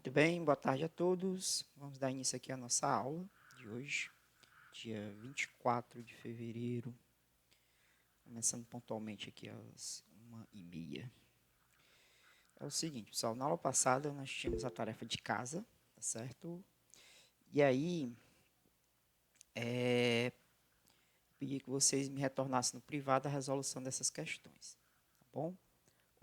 Muito bem, boa tarde a todos. Vamos dar início aqui à nossa aula de hoje, dia 24 de fevereiro, começando pontualmente aqui às 1h30. É o seguinte, pessoal, na aula passada nós tínhamos a tarefa de casa, tá certo? E aí, pedi que vocês me retornassem no privado a resolução dessas questões, tá bom?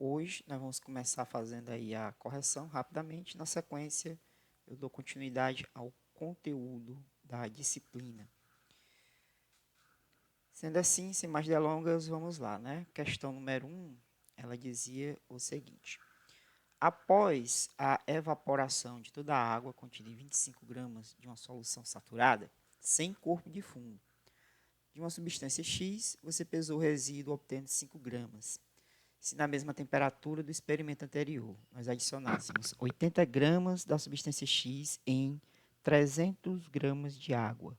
Hoje nós vamos começar fazendo aí a correção rapidamente. Na sequência, eu dou continuidade ao conteúdo da disciplina. Sendo assim, sem mais delongas, vamos lá, né? Questão número 1, ela dizia o seguinte. Após a evaporação de toda a água contida em 25 gramas de uma solução saturada, sem corpo de fundo, de uma substância X, você pesou o resíduo obtendo 5 gramas. Se na mesma temperatura do experimento anterior, nós adicionássemos 80 gramas da substância X em 300 gramas de água,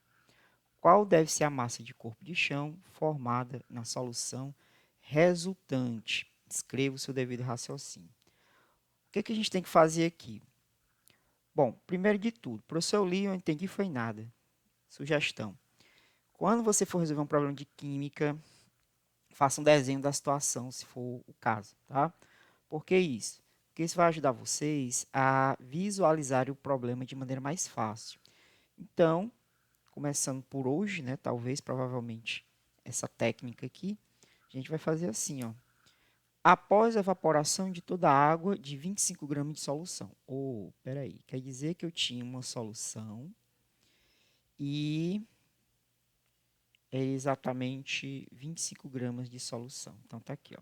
qual deve ser a massa de corpo de chão formada na solução resultante? Escreva o seu devido raciocínio. O que a gente tem que fazer aqui? Bom, primeiro de tudo, professor, eu li, eu entendi, foi nada. Sugestão. Quando você for resolver um problema de química, faça um desenho da situação, se for o caso, tá? Por que isso? Porque isso vai ajudar vocês a visualizar o problema de maneira mais fácil. Então, começando por hoje, né? Talvez, provavelmente, essa técnica aqui, a gente vai fazer assim, ó. Após a evaporação de toda a água de 25 gramas de solução. Peraí, quer dizer que eu tinha uma solução e é exatamente 25 gramas de solução. Então, tá aqui, ó.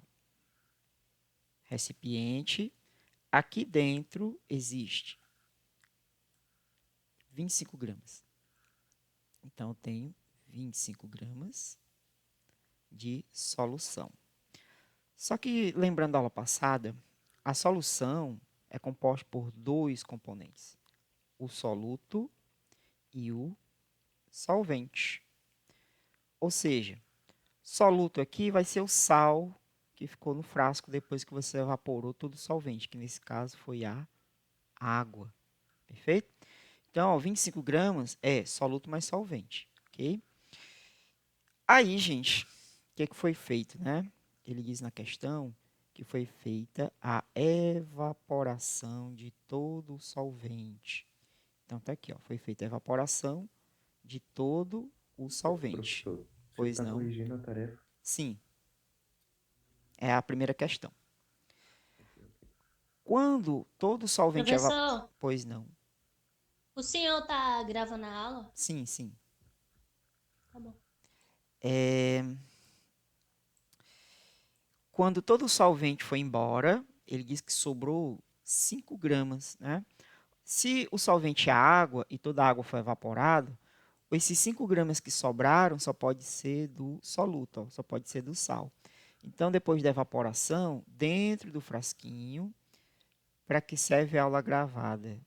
Recipiente. Aqui dentro existe 25 gramas. Então, eu tenho 25 gramas de solução. Só que, lembrando da aula passada, a solução é composta por dois componentes, o soluto e o solvente. Ou seja, soluto aqui vai ser o sal que ficou no frasco depois que você evaporou todo o solvente, que nesse caso foi a água. Perfeito? Então, ó, 25 gramas é soluto mais solvente. Ok? Aí, gente, o que foi feito, né? Ele diz na questão que foi feita a evaporação de todo o solvente. Então, tá aqui, ó, foi feita a evaporação de todo o solvente. Professor, você Pois está não? corrigindo a tarefa? Sim, é a primeira questão. Ok, ok. Quando todo o solvente Professor, Pois não? o senhor tá gravando a aula? Sim, sim. Tá bom. Quando todo o solvente foi embora, ele diz que sobrou 5 gramas, né? Se o solvente é água e toda a água foi evaporada, esses 5 gramas que sobraram só pode ser do soluto, ó, só pode ser do sal. Então, depois da evaporação, dentro do frasquinho, para que serve a aula gravada?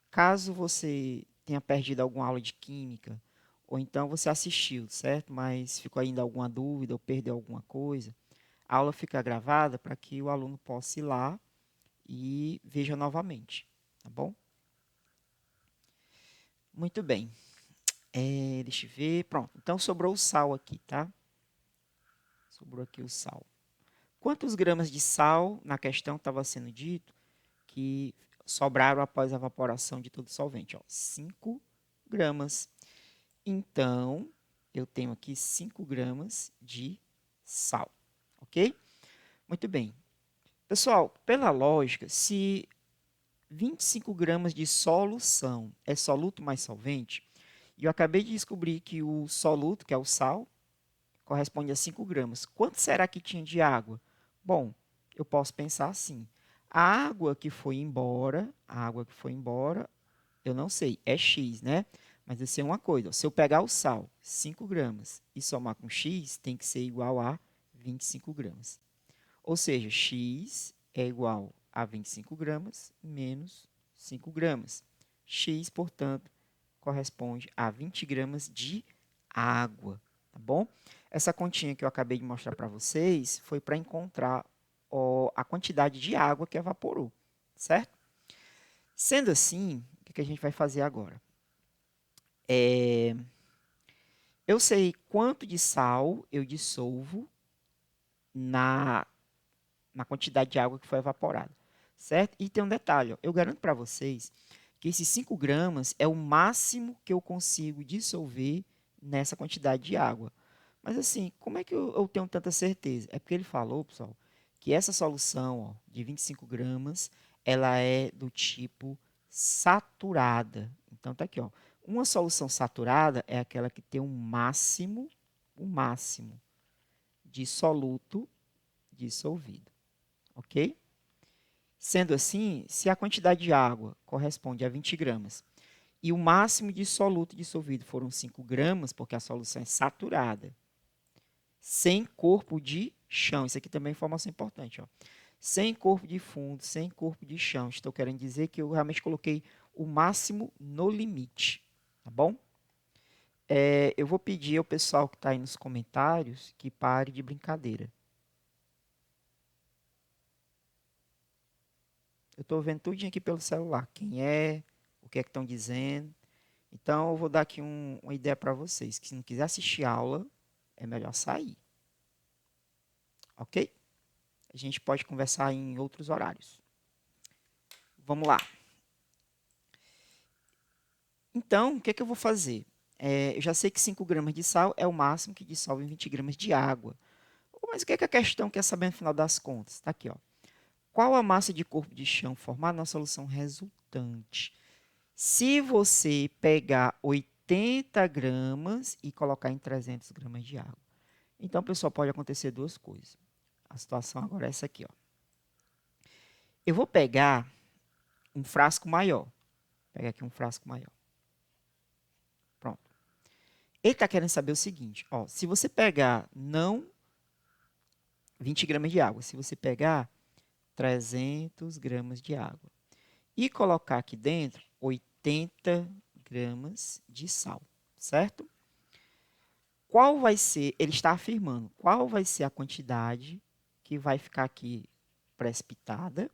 Caso você tenha perdido alguma aula de química, ou então você assistiu, certo? Mas ficou ainda alguma dúvida ou perdeu alguma coisa, a aula fica gravada para que o aluno possa ir lá e veja novamente, tá bom? Muito bem. Deixa eu ver. Pronto. Então, sobrou o sal aqui, tá? Sobrou aqui o sal. Quantos gramas de sal, na questão estava sendo dito, que sobraram após a evaporação de todo o solvente? Ó, 5 gramas. Então, eu tenho aqui 5 gramas de sal, ok? Muito bem. Pessoal, pela lógica, se 25 gramas de solução é soluto mais solvente, e eu acabei de descobrir que o soluto, que é o sal, corresponde a 5 gramas. Quanto será que tinha de água? Bom, eu posso pensar assim. A água que foi embora, eu não sei, é X, né? Mas eu sei uma coisa, ó, se eu pegar o sal, 5 gramas, e somar com X, tem que ser igual a 25 gramas. Ou seja, X é igual a 25 gramas menos 5 gramas. X, portanto, corresponde a 20 gramas de água, tá bom? Essa continha que eu acabei de mostrar para vocês foi para encontrar a quantidade de água que evaporou, certo? Sendo assim, o que a gente vai fazer agora? Eu sei quanto de sal eu dissolvo na quantidade de água que foi evaporada, certo? E tem um detalhe, ó, eu garanto para vocês que esses 5 gramas é o máximo que eu consigo dissolver nessa quantidade de água. Mas assim, como é que eu tenho tanta certeza? É porque ele falou, pessoal, que essa solução, ó, de 25 gramas, ela é do tipo saturada. Então tá aqui, ó. Uma solução saturada é aquela que tem o máximo de soluto dissolvido, ok? Sendo assim, se a quantidade de água corresponde a 20 gramas e o máximo de soluto dissolvido foram 5 gramas, porque a solução é saturada, sem corpo de chão. Isso aqui também é informação importante. Ó. Sem corpo de fundo, sem corpo de chão. Estou querendo dizer que eu realmente coloquei o máximo no limite. Tá bom? Eu vou pedir ao pessoal que está aí nos comentários que pare de brincadeira. Eu estou vendo tudo aqui pelo celular. Quem é, o que é que estão dizendo. Então, eu vou dar aqui uma ideia para vocês. Que se não quiser assistir aula, é melhor sair. Ok? A gente pode conversar em outros horários. Vamos lá. Então, o que é que eu vou fazer? Eu já sei que 5 gramas de sal é o máximo que dissolve em 20 gramas de água. Mas o que é que a questão quer saber no final das contas? Está aqui, ó. Qual a massa de corpo de chão formada na solução resultante? Se você pegar 80 gramas e colocar em 300 gramas de água. Então, pessoal, pode acontecer duas coisas. A situação agora é essa aqui, ó. Eu vou pegar um frasco maior. Vou pegar aqui um frasco maior. Pronto. Ele está querendo saber o seguinte, ó, se você pegar não 20 gramas de água, se você pegar 300 gramas de água e colocar aqui dentro 80 gramas de sal, certo? Qual vai ser, ele está afirmando, qual vai ser a quantidade que vai ficar aqui precipitada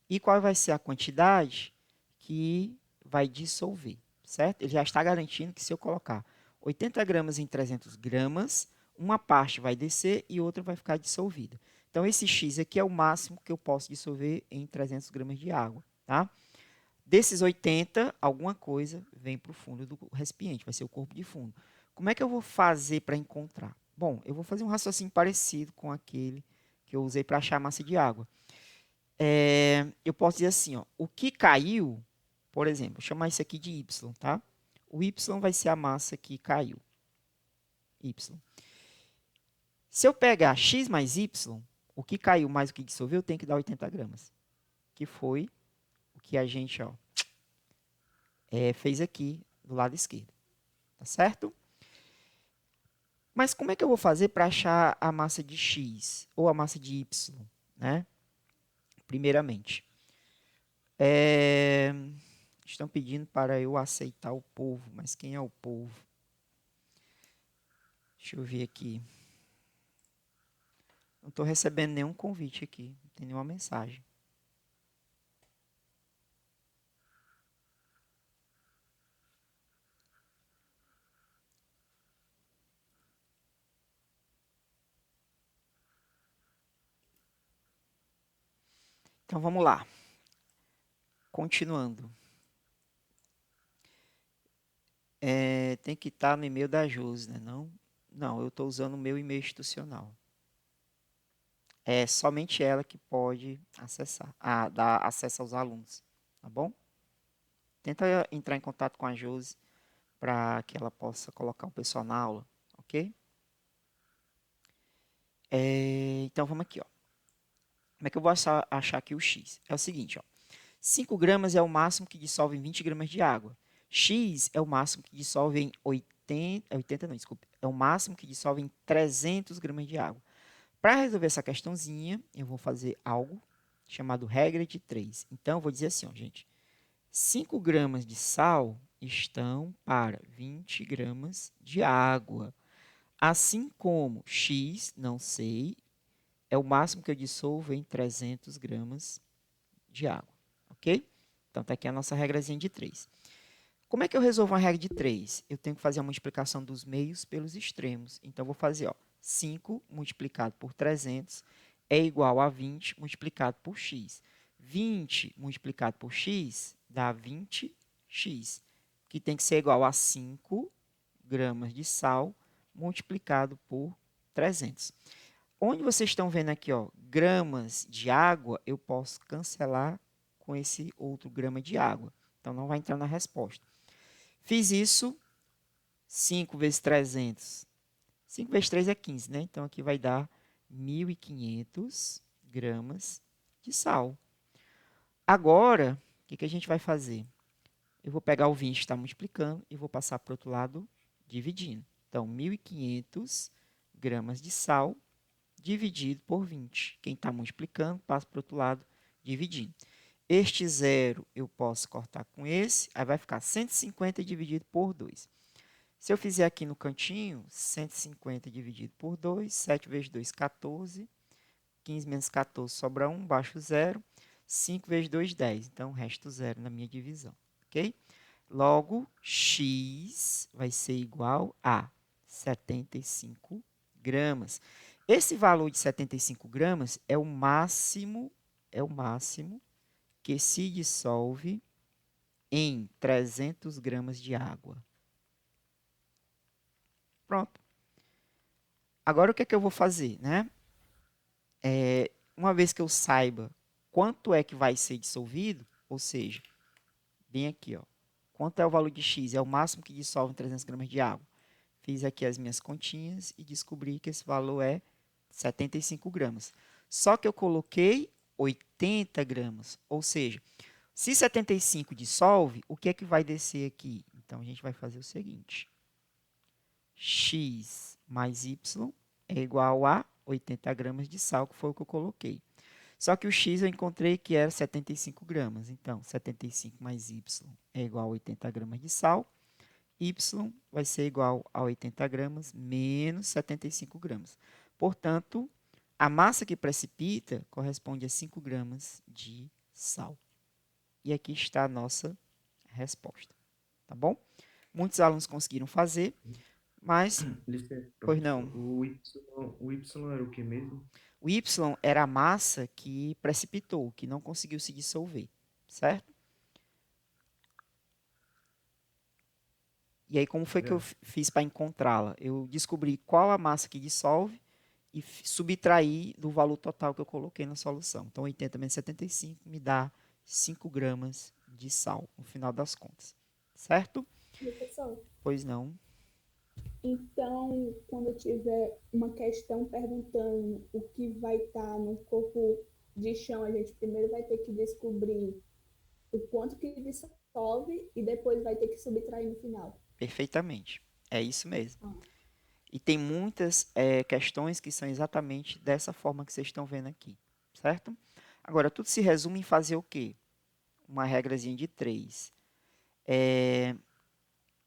e qual vai ser a quantidade que vai dissolver, certo? Ele já está garantindo que se eu colocar 80 gramas em 300 gramas, uma parte vai descer e outra vai ficar dissolvida. Então, esse X aqui é o máximo que eu posso dissolver em 300 gramas de água, tá? Desses 80, alguma coisa vem para o fundo do recipiente, vai ser o corpo de fundo. Como é que eu vou fazer para encontrar? Bom, eu vou fazer um raciocínio parecido com aquele que eu usei para achar a massa de água. Eu posso dizer assim, ó, o que caiu, por exemplo, vou chamar isso aqui de Y, tá? O Y vai ser a massa que caiu. Y. Se eu pegar X mais Y, o que caiu mais o que dissolveu, tem que dar 80 gramas. Que foi o que a gente fez aqui do lado esquerdo. Tá certo? Mas como é que eu vou fazer para achar a massa de X ou a massa de Y? Né? Primeiramente, estão pedindo para eu aceitar o povo, mas quem é o povo? Deixa eu ver aqui. Não estou recebendo nenhum convite aqui, não tem nenhuma mensagem. Então vamos lá. Continuando. Tem que estar no e-mail da Josi, né? Não, eu estou usando o meu e-mail institucional. É somente ela que pode acessar, dar acesso aos alunos, tá bom? Tenta entrar em contato com a Josi para que ela possa colocar o pessoal na aula, ok? Então vamos aqui, ó. Como é que eu vou achar aqui o X? É o seguinte, ó. 5 gramas é o máximo que dissolve em 20 gramas de água. X é o máximo que dissolve em 80 não, desculpe. É o máximo que dissolve em 300 gramas de água. Para resolver essa questãozinha, eu vou fazer algo chamado regra de 3. Então, eu vou dizer assim, ó, gente. 5 gramas de sal estão para 20 gramas de água. Assim como X, não sei, é o máximo que eu dissolvo em 300 gramas de água. Ok? Então, está aqui a nossa regrazinha de 3. Como é que eu resolvo uma regra de 3? Eu tenho que fazer a multiplicação dos meios pelos extremos. Então, eu vou fazer, ó, 5 multiplicado por 300 é igual a 20 multiplicado por x. 20 multiplicado por x dá 20x, que tem que ser igual a 5 gramas de sal multiplicado por 300. Onde vocês estão vendo aqui, ó, gramas de água, eu posso cancelar com esse outro grama de água. Então, não vai entrar na resposta. Fiz isso, 5 vezes 300. 5 vezes 3 é 15, né? Então, aqui vai dar 1.500 gramas de sal. Agora, o que a gente vai fazer? Eu vou pegar o 20 que está multiplicando e vou passar para o outro lado dividindo. Então, 1.500 gramas de sal dividido por 20. Quem está multiplicando, passa para o outro lado dividindo. Este zero eu posso cortar com esse, aí vai ficar 150 dividido por 2. Se eu fizer aqui no cantinho, 150 dividido por 2, 7 vezes 2, 14. 15 menos 14 sobra 1, baixo 0. 5 vezes 2, 10. Então, resto 0 na minha divisão. Ok? Logo, x vai ser igual a 75 gramas. Esse valor de 75 gramas é o máximo que se dissolve em 300 gramas de água. Pronto. Agora, o que é que eu vou fazer, né? Uma vez que eu saiba quanto é que vai ser dissolvido, ou seja, bem aqui, ó, quanto é o valor de x? É o máximo que dissolve em 300 gramas de água. Fiz aqui as minhas continhas e descobri que esse valor é 75 gramas. Só que eu coloquei 80 gramas, ou seja, se 75 dissolve, o que é que vai descer aqui? Então, a gente vai fazer o seguinte. X mais Y é igual a 80 gramas de sal, que foi o que eu coloquei. Só que o X eu encontrei que era 75 gramas. Então, 75 mais Y é igual a 80 gramas de sal. Y vai ser igual a 80 gramas menos 75 gramas. Portanto, a massa que precipita corresponde a 5 gramas de sal. E aqui está a nossa resposta. Tá bom? Muitos alunos conseguiram fazer, mas, Licença, pois professor. não. O Y era o que mesmo? O Y era a massa que precipitou, que não conseguiu se dissolver, certo? E aí, como foi que eu Já. fiz para encontrá-la? Eu descobri qual a massa que dissolve e subtraí do valor total que eu coloquei na solução. Então, 80 menos 75 me dá 5 gramas de sal, no final das contas. Certo? Professor, Pois não. então, quando tiver uma questão perguntando o que vai estar no corpo de chão, a gente primeiro vai ter que descobrir o quanto que dissolve e depois vai ter que subtrair no final. Perfeitamente. É isso mesmo. Ah, E tem muitas questões que são exatamente dessa forma que vocês estão vendo aqui. Certo? Agora, tudo se resume em fazer o quê? Uma regrazinha de 3.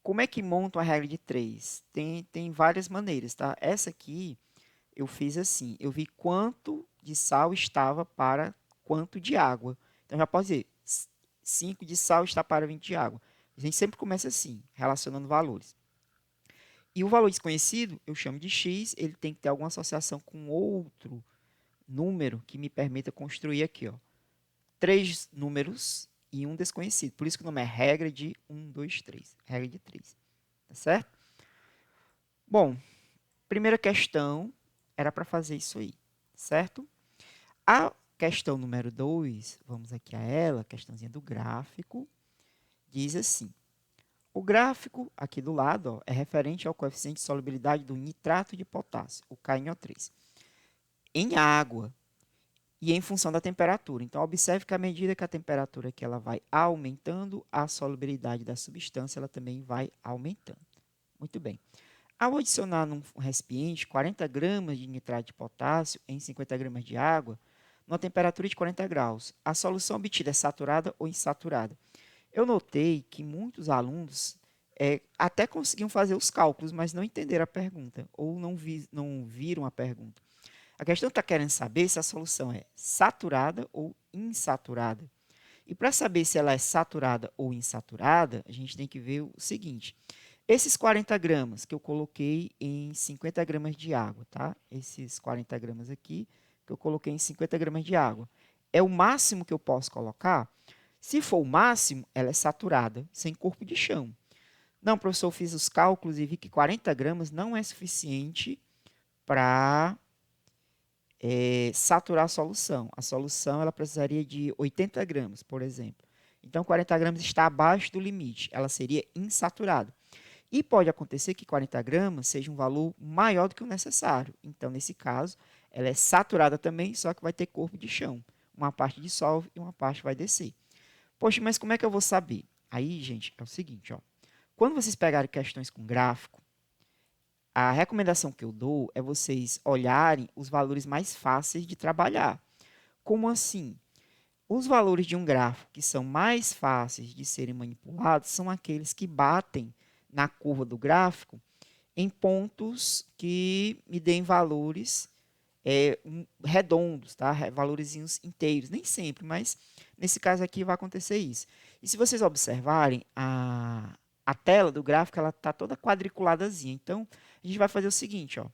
Como é que monta uma regra de 3? Tem várias maneiras, tá? Essa aqui eu fiz assim. Eu vi quanto de sal estava para quanto de água. Então, já pode dizer, 5 de sal está para 20 de água. A gente sempre começa assim, relacionando valores. E o valor desconhecido, eu chamo de x, ele tem que ter alguma associação com outro número que me permita construir aqui, ó, 3 números e um desconhecido. Por isso que o nome é regra de 1, 2, 3. Regra de 3. Tá certo? Bom, primeira questão era para fazer isso aí, certo? A questão número 2, vamos aqui a ela, questãozinha do gráfico, diz assim. O gráfico, aqui do lado, ó, é referente ao coeficiente de solubilidade do nitrato de potássio, o KNO3, em água e em função da temperatura. Então, observe que à medida que a temperatura aqui ela vai aumentando, a solubilidade da substância ela também vai aumentando. Muito bem. Ao adicionar num recipiente 40 gramas de nitrato de potássio em 50 gramas de água, numa temperatura de 40 graus, a solução obtida é saturada ou insaturada? Eu notei que muitos alunos até conseguiam fazer os cálculos, mas não entenderam a pergunta ou não viram a pergunta. A questão está querendo saber se a solução é saturada ou insaturada. E para saber se ela é saturada ou insaturada, a gente tem que ver o seguinte. Esses 40 gramas que eu coloquei em 50 gramas de água, tá? Esses 40 gramas aqui que eu coloquei em 50 gramas de água. É o máximo que eu posso colocar? Se for o máximo, ela é saturada, sem corpo de chão. Não, professor, eu fiz os cálculos e vi que 40 gramas não é suficiente para saturar a solução. A solução ela precisaria de 80 gramas, por exemplo. Então, 40 gramas está abaixo do limite. Ela seria insaturada. E pode acontecer que 40 gramas seja um valor maior do que o necessário. Então, nesse caso, ela é saturada também, só que vai ter corpo de chão. Uma parte dissolve e uma parte vai descer. Poxa, mas como é que eu vou saber? Aí, gente, é o seguinte, ó. Quando vocês pegarem questões com gráfico, a recomendação que eu dou é vocês olharem os valores mais fáceis de trabalhar. Como assim? Os valores de um gráfico que são mais fáceis de serem manipulados são aqueles que batem na curva do gráfico em pontos que me deem valores redondos, tá? Valorezinhos inteiros. Nem sempre, mas nesse caso aqui vai acontecer isso. E se vocês observarem, a tela do gráfico ela está toda quadriculadazinha. Então, a gente vai fazer o seguinte, ó.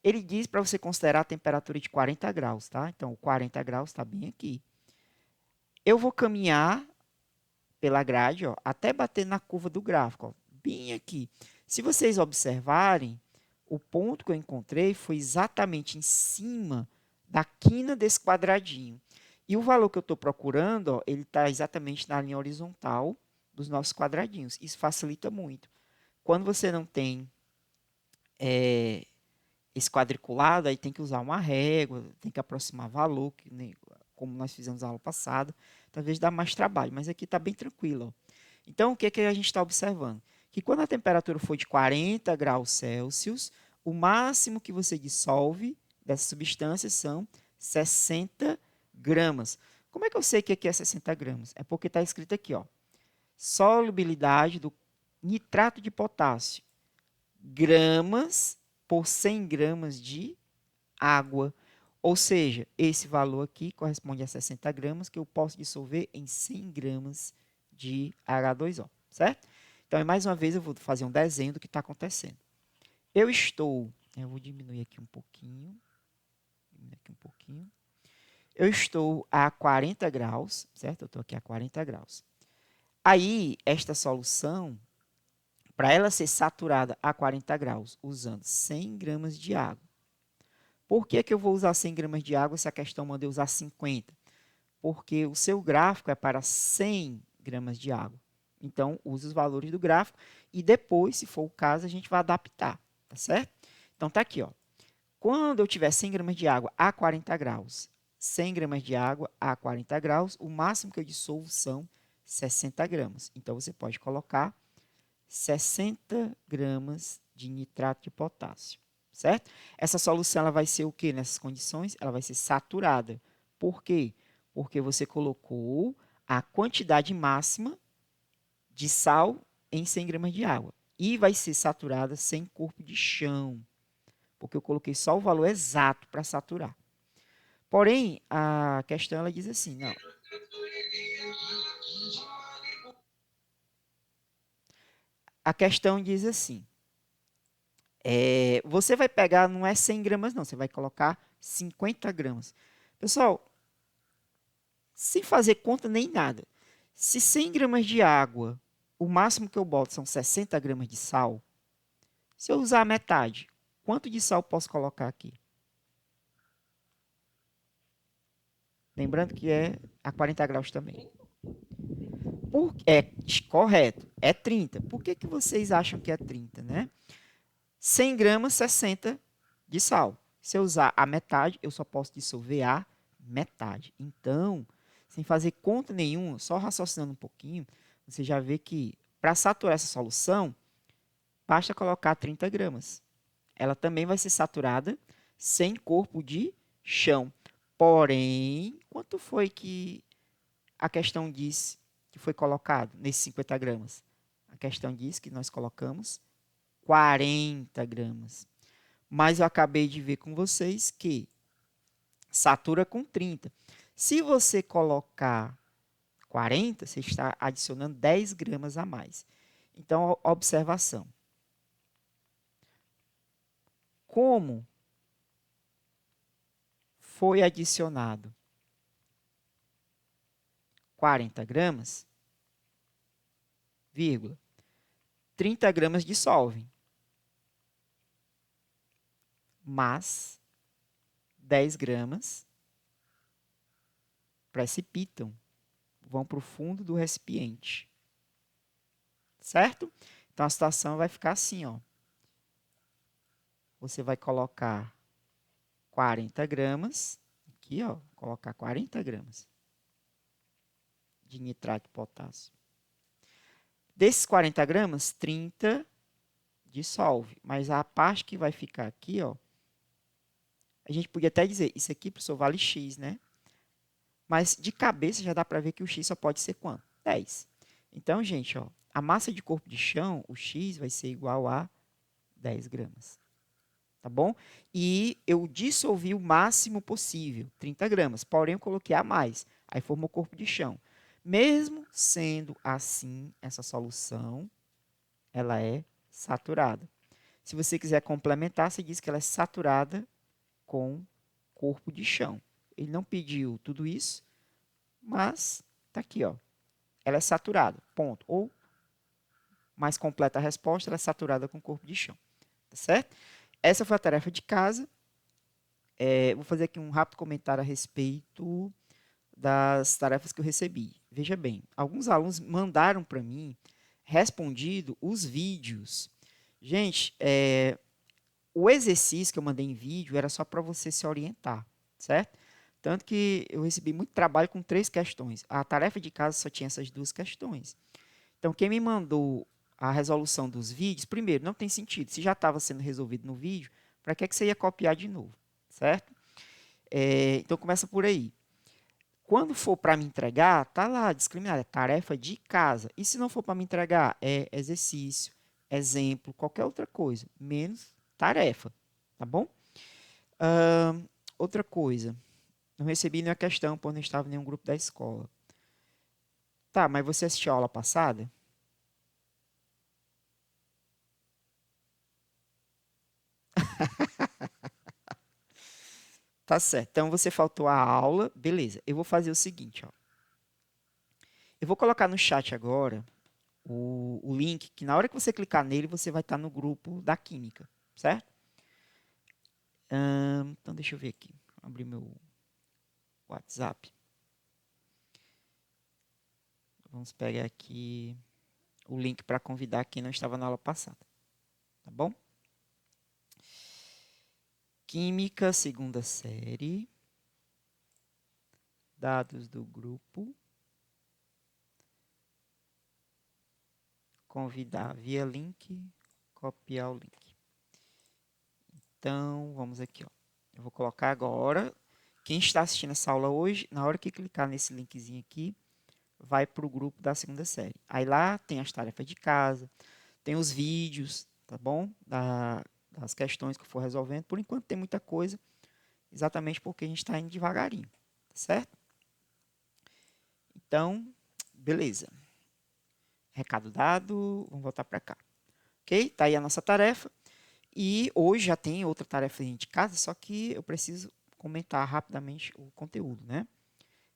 Ele diz para você considerar a temperatura de 40 graus, tá? Então, o 40 graus está bem aqui. Eu vou caminhar pela grade, ó, até bater na curva do gráfico, ó, bem aqui. Se vocês observarem, o ponto que eu encontrei foi exatamente em cima da quina desse quadradinho. E o valor que eu estou procurando, ó, ele está exatamente na linha horizontal dos nossos quadradinhos. Isso facilita muito. Quando você não tem esse quadriculado, aí tem que usar uma régua, tem que aproximar valor, como nós fizemos na aula passada. Talvez dá mais trabalho, mas aqui está bem tranquilo. Ó. Então, o que, que a gente está observando? Que quando a temperatura for de 40 graus Celsius, o máximo que você dissolve dessa substância são 60 gramas. Como é que eu sei que aqui é 60 gramas? É porque está escrito aqui, ó, solubilidade do nitrato de potássio, gramas por 100 gramas de água. Ou seja, esse valor aqui corresponde a 60 gramas que eu posso dissolver em 100 gramas de H2O, certo? Então, mais uma vez, eu vou fazer um desenho do que está acontecendo. Eu vou diminuir aqui um pouquinho. Eu estou a 40 graus, certo? Eu estou aqui a 40 graus. Aí, esta solução, para ela ser saturada a 40 graus, usando 100 gramas de água. Por que, que eu vou usar 100 gramas de água se a questão manda eu usar 50? Porque o seu gráfico é para 100 gramas de água. Então, use os valores do gráfico e depois, se for o caso, a gente vai adaptar, tá certo? Então, tá aqui, ó. Quando eu tiver 100 gramas de água a 40 graus, 100 gramas de água a 40 graus, o máximo que eu dissolvo são 60 gramas. Então, você pode colocar 60 gramas de nitrato de potássio, certo? Essa solução ela vai ser o quê nessas condições? Ela vai ser saturada. Por quê? Porque você colocou a quantidade máxima de sal em 100 gramas de água. E vai ser saturada sem corpo de chão, porque eu coloquei só o valor exato para saturar. Porém, a questão ela diz assim, não. A questão diz assim, você vai pegar, não é 100 gramas não, você vai colocar 50 gramas. Pessoal, sem fazer conta nem nada, se 100 gramas de água, o máximo que eu boto são 60 gramas de sal, se eu usar a metade, quanto de sal posso colocar aqui? Lembrando que é a 40 graus também. Correto, é 30. Por que, que vocês acham que é 30, né? 100 gramas, 60 de sal. Se eu usar a metade, eu só posso dissolver a metade. Então, sem fazer conta nenhuma, só raciocinando um pouquinho, você já vê que para saturar essa solução, basta colocar 30 gramas. Ela também vai ser saturada sem corpo de chão. Porém, quanto foi que a questão disse que foi colocado nesses 50 gramas? A questão diz que nós colocamos 40 gramas. Mas eu acabei de ver com vocês que satura com 30. Se você colocar 40, você está adicionando 10 gramas a mais. Então, observação. Como foi adicionado 40 gramas, vírgula, 30 gramas dissolvem, mas 10 gramas precipitam, vão para o fundo do recipiente. Certo? Então, a situação vai ficar assim, ó. Você vai colocar 40 gramas, aqui, ó, colocar 40 gramas de nitrato de potássio. Desses 40 gramas, 30 dissolve, mas a parte que vai ficar aqui, ó, a gente podia até dizer, isso aqui, professor, vale X, né? Mas de cabeça já dá para ver que o X só pode ser quanto? 10. Então, gente, ó, a massa de corpo de chão, o X, vai ser igual a 10 gramas. Tá bom? E eu dissolvi o máximo possível, 30 gramas. Porém, eu coloquei a mais. Aí formou corpo de chão. Mesmo sendo assim, essa solução, ela é saturada. Se você quiser complementar, você diz que ela é saturada com corpo de chão. Ele não pediu tudo isso, mas tá aqui, ó. Ela é saturada, ponto. Ou, mais completa a resposta, ela é saturada com corpo de chão. Tá certo? Essa foi a tarefa de casa. Vou fazer aqui um rápido comentário a respeito das tarefas que eu recebi. Veja bem, alguns alunos mandaram para mim, respondido, os vídeos. Gente, o exercício que eu mandei em vídeo era só para você se orientar, certo? Tanto que eu recebi muito trabalho com 3 questões. A tarefa de casa só tinha essas 2 questões. Então, quem me mandou a resolução dos vídeos, primeiro, não tem sentido. Se já estava sendo resolvido no vídeo, para que você ia copiar de novo, certo? Então, começa por aí. Quando for para me entregar, tá lá discriminado, é tarefa de casa. E se não for para me entregar, é exercício, exemplo, qualquer outra coisa, menos tarefa, tá bom? Outra coisa, não recebi nenhuma questão por não estava em nenhum grupo da escola. Tá, mas você assistiu a aula passada? Tá certo. Então, você faltou a aula. Beleza. Eu vou fazer o seguinte, ó. Eu vou colocar no chat agora o link, que na hora que você clicar nele, você vai estar no grupo da Química, certo? Então, deixa eu ver aqui. Vou abrir meu WhatsApp. Vamos pegar aqui o link para convidar quem não estava na aula passada. Tá bom? Química, segunda série. Dados do grupo. Convidar via link. Copiar o link. Então, vamos aqui, ó. Eu vou colocar agora. Quem está assistindo essa aula hoje, na hora que clicar nesse linkzinho aqui, vai para o grupo da segunda série. Aí lá tem as tarefas de casa, tem os vídeos, tá bom? Das questões que eu for resolvendo. Por enquanto tem muita coisa, exatamente porque a gente está indo devagarinho, tá certo? Então, beleza. Recado dado, vamos voltar para cá. Ok? Tá aí a nossa tarefa. E hoje já tem outra tarefa de casa, só que eu preciso comentar rapidamente o conteúdo, né?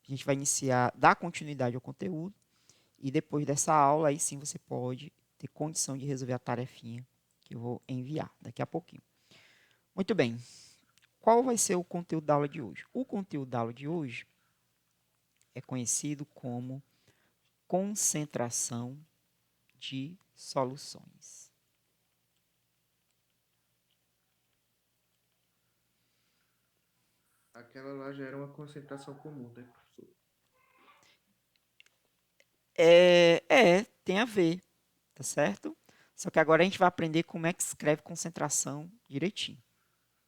A gente vai iniciar, dar continuidade ao conteúdo, e depois dessa aula, aí sim você pode ter condição de resolver a tarefinha que eu vou enviar daqui a pouquinho. Muito bem. Qual vai ser o conteúdo da aula de hoje? O conteúdo da aula de hoje é conhecido como concentração de soluções. Aquela lá já era uma concentração comum, né, professor? Tem a ver, tá certo? Só que agora a gente vai aprender como é que escreve concentração direitinho,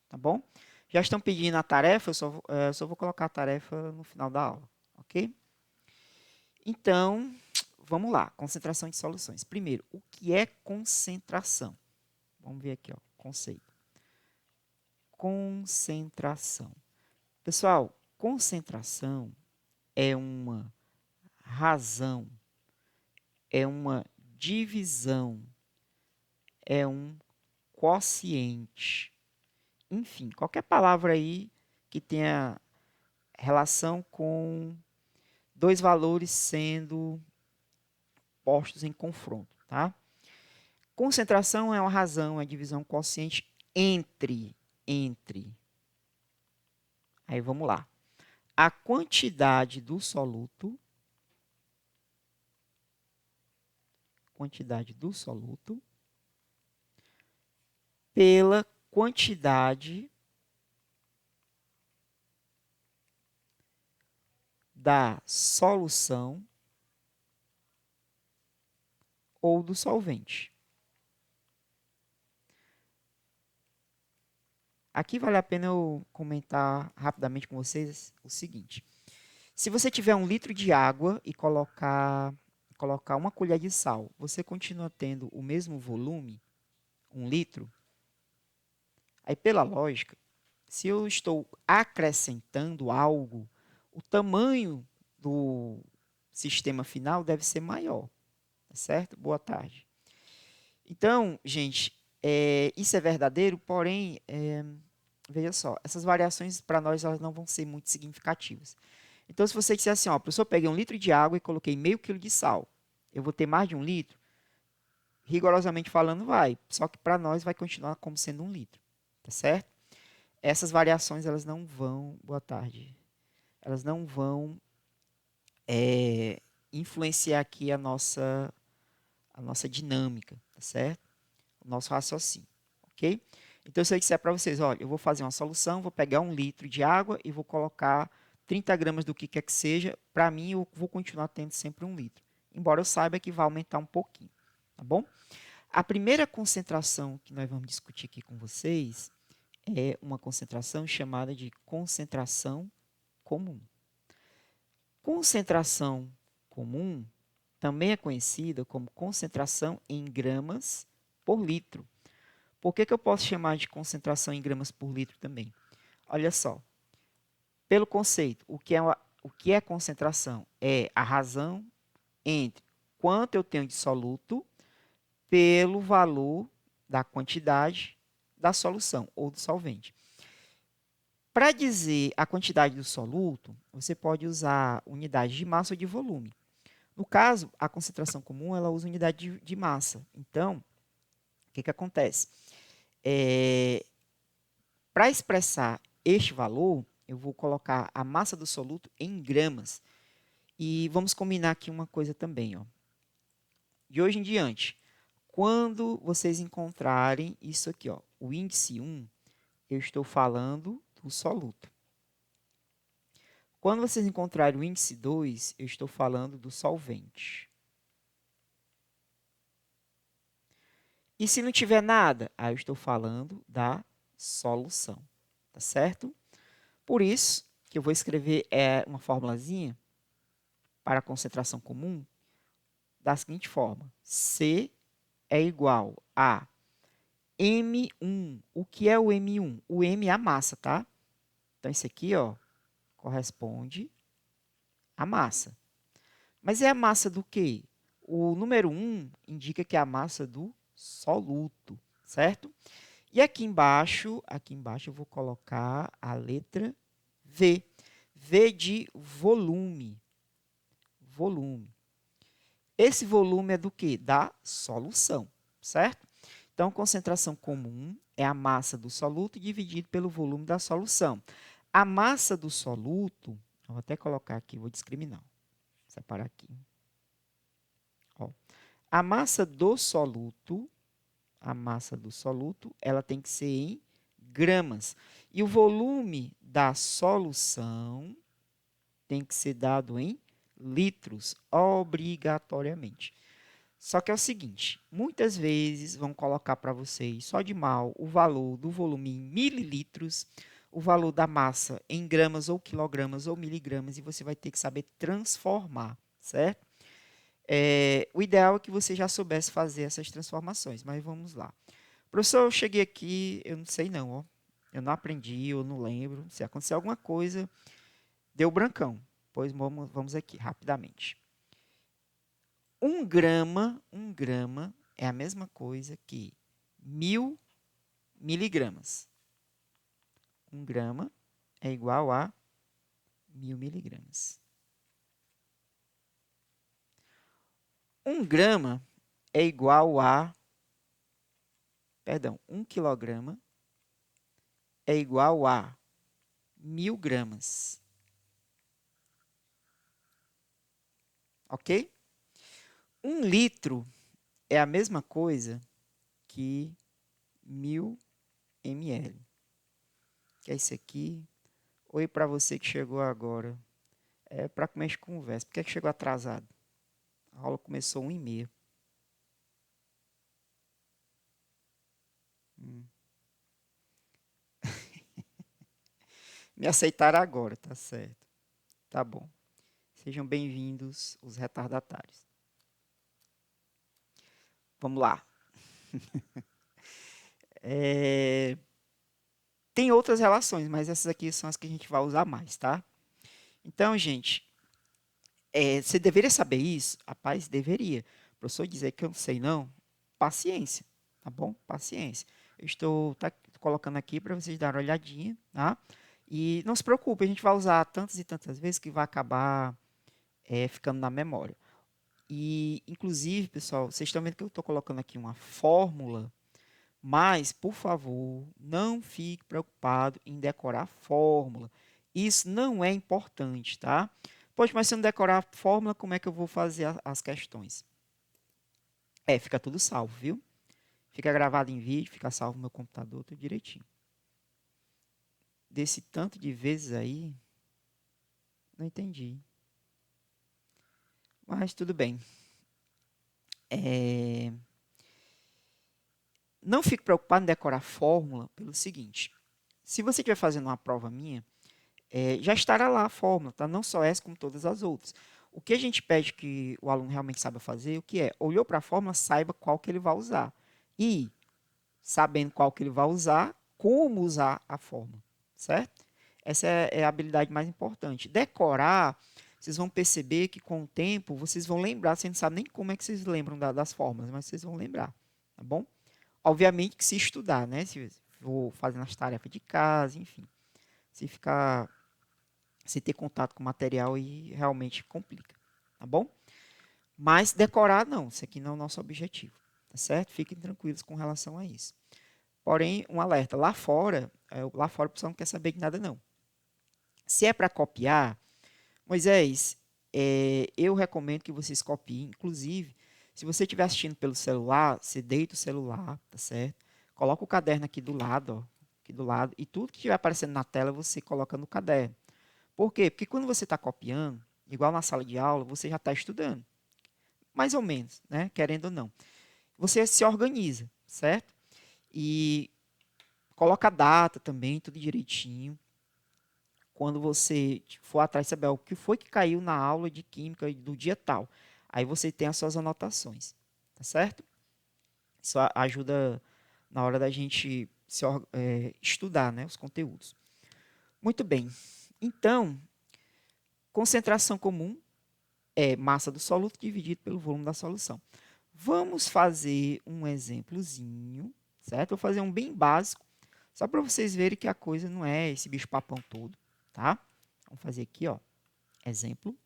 tá bom? Já estão pedindo a tarefa, eu só vou colocar a tarefa no final da aula, ok? Então, vamos lá, concentração de soluções. Primeiro, o que é concentração? Vamos ver aqui, ó, conceito. Concentração. Pessoal, concentração é uma razão, é uma divisão, é um quociente. Enfim, qualquer palavra aí que tenha relação com dois valores sendo postos em confronto, tá? Concentração é uma razão, é uma divisão quociente entre. Aí vamos lá. A quantidade do soluto pela quantidade da solução ou do solvente. Aqui vale a pena eu comentar rapidamente com vocês o seguinte. Se você tiver 1 litro de água e colocar 1 colher de sal, você continua tendo o mesmo volume, 1 litro? Aí, pela lógica, se eu estou acrescentando algo, o tamanho do sistema final deve ser maior. Tá certo? Boa tarde. Então, gente, isso é verdadeiro, porém, veja só, essas variações para nós elas não vão ser muito significativas. Então, se você disser assim, ó, professor, eu peguei 1 litro de água e coloquei meio quilo de sal, eu vou ter mais de 1 litro? Rigorosamente falando, vai. Só que para nós vai continuar como sendo 1 litro. Tá certo? Essas variações, elas não vão... Boa tarde. Elas não vão influenciar aqui a nossa dinâmica, tá certo? O nosso raciocínio, ok? Então, se eu disser para vocês, olha, eu vou fazer uma solução, vou pegar 1 litro de água e vou colocar 30 gramas do que quer que seja, para mim, eu vou continuar tendo sempre 1 litro. Embora eu saiba que vai aumentar um pouquinho, tá bom? A primeira concentração que nós vamos discutir aqui com vocês é uma concentração chamada de concentração comum. Concentração comum também é conhecida como concentração em gramas por litro. Por que eu posso chamar de concentração em gramas por litro também? Olha só, pelo conceito, o que é concentração? É a razão entre quanto eu tenho de soluto pelo valor da quantidade da solução ou do solvente. Para dizer a quantidade do soluto, você pode usar unidade de massa ou de volume. No caso, a concentração comum ela usa unidade de massa. Então, o que acontece? Para expressar este valor, eu vou colocar a massa do soluto em gramas. E vamos combinar aqui uma coisa também. Ó. De hoje em diante, quando vocês encontrarem isso aqui, ó, o índice 1, eu estou falando do soluto. Quando vocês encontrarem o índice 2, eu estou falando do solvente. E se não tiver nada, aí eu estou falando da solução. Tá certo? Por isso que eu vou escrever uma formulazinha para a concentração comum da seguinte forma. C é igual a M1. O que é o M1? O M é a massa, tá? Então, isso aqui, ó, corresponde à massa. Mas é a massa do quê? O número 1 indica que é a massa do soluto, certo? E aqui embaixo eu vou colocar a letra V. V de volume. Volume. Esse volume é do quê? Da solução, certo? Então, concentração comum é a massa do soluto dividido pelo volume da solução. A massa do soluto, vou até colocar aqui, vou discriminar. Vou separar aqui. Ó. A massa do soluto, ela tem que ser em gramas. E o volume da solução tem que ser dado em litros, obrigatoriamente. Só que é o seguinte, muitas vezes vão colocar para vocês, só de mal, o valor do volume em mililitros, o valor da massa em gramas ou quilogramas ou miligramas, e você vai ter que saber transformar, certo? O ideal é que você já soubesse fazer essas transformações, mas vamos lá. Professor, eu cheguei aqui, eu não sei não, ó. Eu não aprendi, eu não lembro. Se acontecer alguma coisa, deu brancão. Pois vamos aqui, rapidamente. Um grama é a mesma coisa que 1000 miligramas. 1 grama é igual a 1000 miligramas. 1 grama é igual a... Perdão, 1 quilograma é igual a 1000 gramas. Ok? 1 litro é a mesma coisa que 1000 ml. Que é isso aqui? Oi para você que chegou agora. É para começar de conversa. Por que é que chegou atrasado? A aula começou 1h30. Me aceitaram agora, tá certo. Tá bom. Sejam bem-vindos os retardatários. Vamos lá. Tem outras relações, mas essas aqui são as que a gente vai usar mais, tá? Então, gente, você deveria saber isso? Rapaz, deveria. O professor dizer que eu não sei não, paciência, tá bom? Paciência. Eu estou colocando aqui para vocês darem uma olhadinha, tá? E não se preocupe, a gente vai usar tantas e tantas vezes que vai acabar ficando na memória. E, inclusive, pessoal, vocês estão vendo que eu estou colocando aqui uma fórmula, mas, por favor, não fique preocupado em decorar a fórmula. Isso não é importante, tá? Poxa, mas se eu não decorar a fórmula, como é que eu vou fazer as questões? Fica tudo salvo, viu? Fica gravado em vídeo, fica salvo no meu computador, tudo direitinho. Desse tanto de vezes aí, não entendi. Mas tudo bem. Não fique preocupado em decorar a fórmula pelo seguinte. Se você estiver fazendo uma prova minha, já estará lá a fórmula, tá? Não só essa, como todas as outras. O que a gente pede que o aluno realmente saiba fazer, o que é? Olhou para a fórmula, saiba qual que ele vai usar. E, sabendo qual que ele vai usar, como usar a fórmula, certo? Essa é a habilidade mais importante. Decorar, vocês vão perceber que com o tempo, vocês vão lembrar, vocês não sabem nem como é que vocês lembram das fórmulas, mas vocês vão lembrar, tá bom? Obviamente que se estudar, né? Se for fazendo as tarefas de casa, enfim. Se ter contato com o material aí realmente complica, tá bom? Mas decorar não, isso aqui não é o nosso objetivo, tá certo? Fiquem tranquilos com relação a isso. Porém, um alerta, lá fora o pessoal não quer saber de nada não. Se é para copiar, Moisés, eu recomendo que vocês copiem, inclusive, se você estiver assistindo pelo celular, você deita o celular, tá certo? Coloca o caderno aqui do lado, ó, aqui do lado, e tudo que estiver aparecendo na tela você coloca no caderno. Por quê? Porque quando você está copiando, igual na sala de aula, você já está estudando. Mais ou menos, né? Querendo ou não. Você se organiza, certo? E coloca a data também, tudo direitinho. Quando você for atrás de saber o que foi que caiu na aula de química do dia tal. Aí você tem as suas anotações, tá certo? Isso ajuda na hora da gente estudar, né, os conteúdos. Muito bem. Então, concentração comum é massa do soluto dividido pelo volume da solução. Vamos fazer um exemplozinho, certo? Vou fazer um bem básico, só para vocês verem que a coisa não é esse bicho-papão todo, tá? Vamos fazer aqui, ó, exemplo.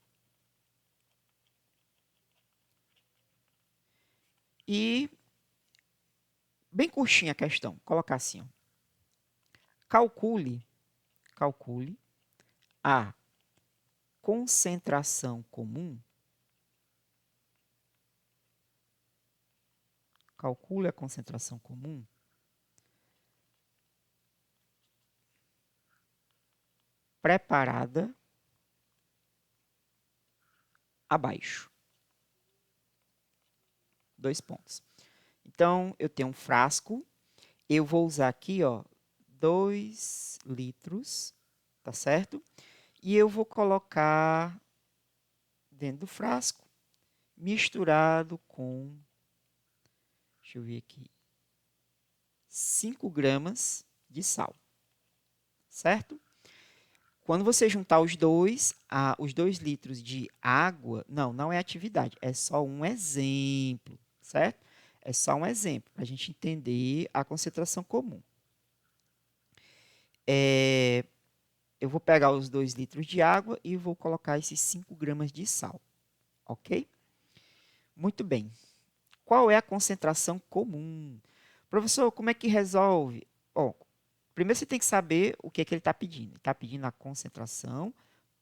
E bem curtinha a questão, colocar assim, ó. Calcule a concentração comum. Calcule a concentração comum preparada abaixo. 2 pontos. Então, eu tenho um frasco. Eu vou usar aqui, ó, 2 litros, tá certo? E eu vou colocar dentro do frasco, misturado com, deixa eu ver aqui, 5 gramas de sal, certo? Quando você juntar os os 2 litros de água, não é atividade, é só um exemplo, certo? É só um exemplo, para a gente entender a concentração comum. Eu vou pegar os 2 litros de água e vou colocar esses 5 gramas de sal, ok? Muito bem. Qual é a concentração comum? Professor, como é que resolve? Primeiro você tem que saber o que é que ele está pedindo. Ele está pedindo a concentração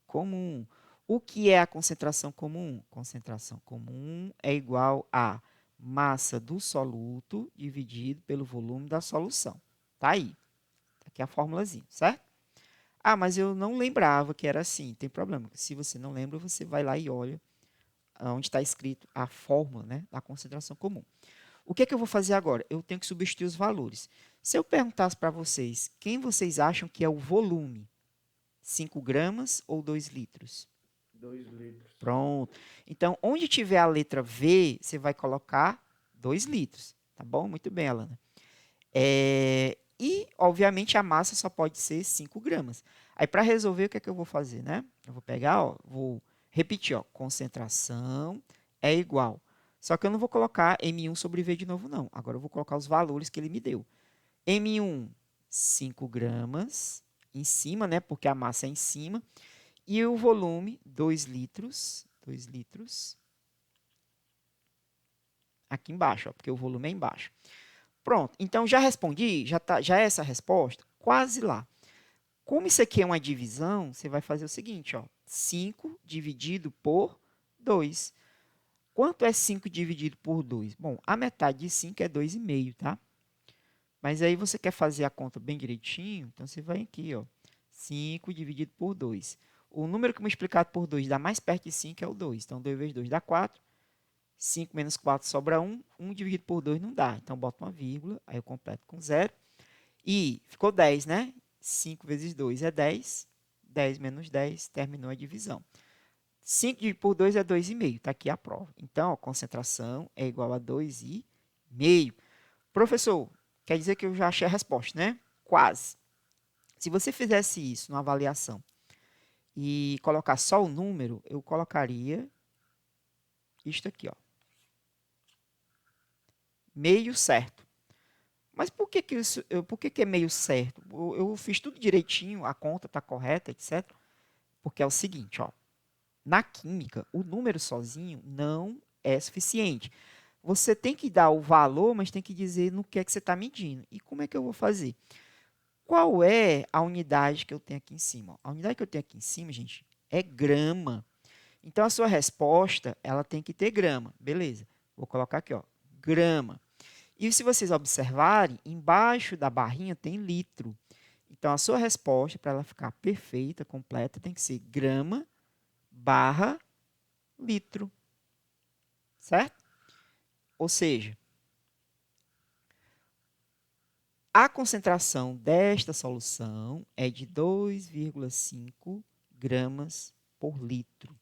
comum. O que é a concentração comum? Concentração comum é igual a massa do soluto dividido pelo volume da solução. Tá aí. Tá aqui a formulazinha, certo? Ah, mas eu não lembrava que era assim. Tem problema. Se você não lembra, você vai lá e olha onde está escrito a fórmula, né, da concentração comum. O que é que eu vou fazer agora? Eu tenho que substituir os valores. Se eu perguntasse para vocês, quem vocês acham que é o volume? 5 gramas ou 2 litros? 2 litros. Pronto. Então, onde tiver a letra V, você vai colocar 2 litros. Tá bom? Muito bem, Alana. E, obviamente, a massa só pode ser 5 gramas. Aí, para resolver, o que é que eu vou fazer, né? Eu vou pegar, vou repetir, concentração é igual. Só que eu não vou colocar M1 sobre V de novo, não. Agora eu vou colocar os valores que ele me deu. M1, 5 gramas, em cima, né? Porque a massa é em cima. E o volume, 2 litros. 2 litros. Aqui embaixo, porque o volume é embaixo. Pronto, então já respondi, já é essa a resposta? Quase lá. Como isso aqui é uma divisão, você vai fazer o seguinte, 5 dividido por 2. Quanto é 5 dividido por 2? Bom, a metade de 5 é 2,5, tá? Mas aí você quer fazer a conta bem direitinho, então você vai aqui, 5 dividido por 2. O número que multiplicado por 2 dá mais perto de 5 é o 2. Então, 2 vezes 2 dá 4. 5 menos 4 sobra 1. 1 dividido por 2 não dá. Então, boto uma vírgula, aí eu completo com 0. E ficou 10, né? 5 vezes 2 é 10. 10 menos 10, terminou a divisão. 5 dividido por 2 é 2,5. Está aqui a prova. Então, a concentração é igual a 2,5. Professor, quer dizer que eu já achei a resposta, né? Quase. Se você fizesse isso numa avaliação e colocar só o número, eu colocaria isto aqui, meio certo. Mas por que que é meio certo? Eu fiz tudo direitinho, a conta está correta, etc. Porque é o seguinte, na química, o número sozinho não é suficiente. Você tem que dar o valor, mas tem que dizer no que é que você está medindo. E como é que eu vou fazer? Qual é a unidade que eu tenho aqui em cima? A unidade que eu tenho aqui em cima, gente, é grama. Então, a sua resposta, ela tem que ter grama. Beleza. Vou colocar aqui, grama. E se vocês observarem, embaixo da barrinha tem litro. Então, a sua resposta, para ela ficar perfeita, completa, tem que ser grama barra litro. Certo? Ou seja, a concentração desta solução é de 2,5 gramas por litro.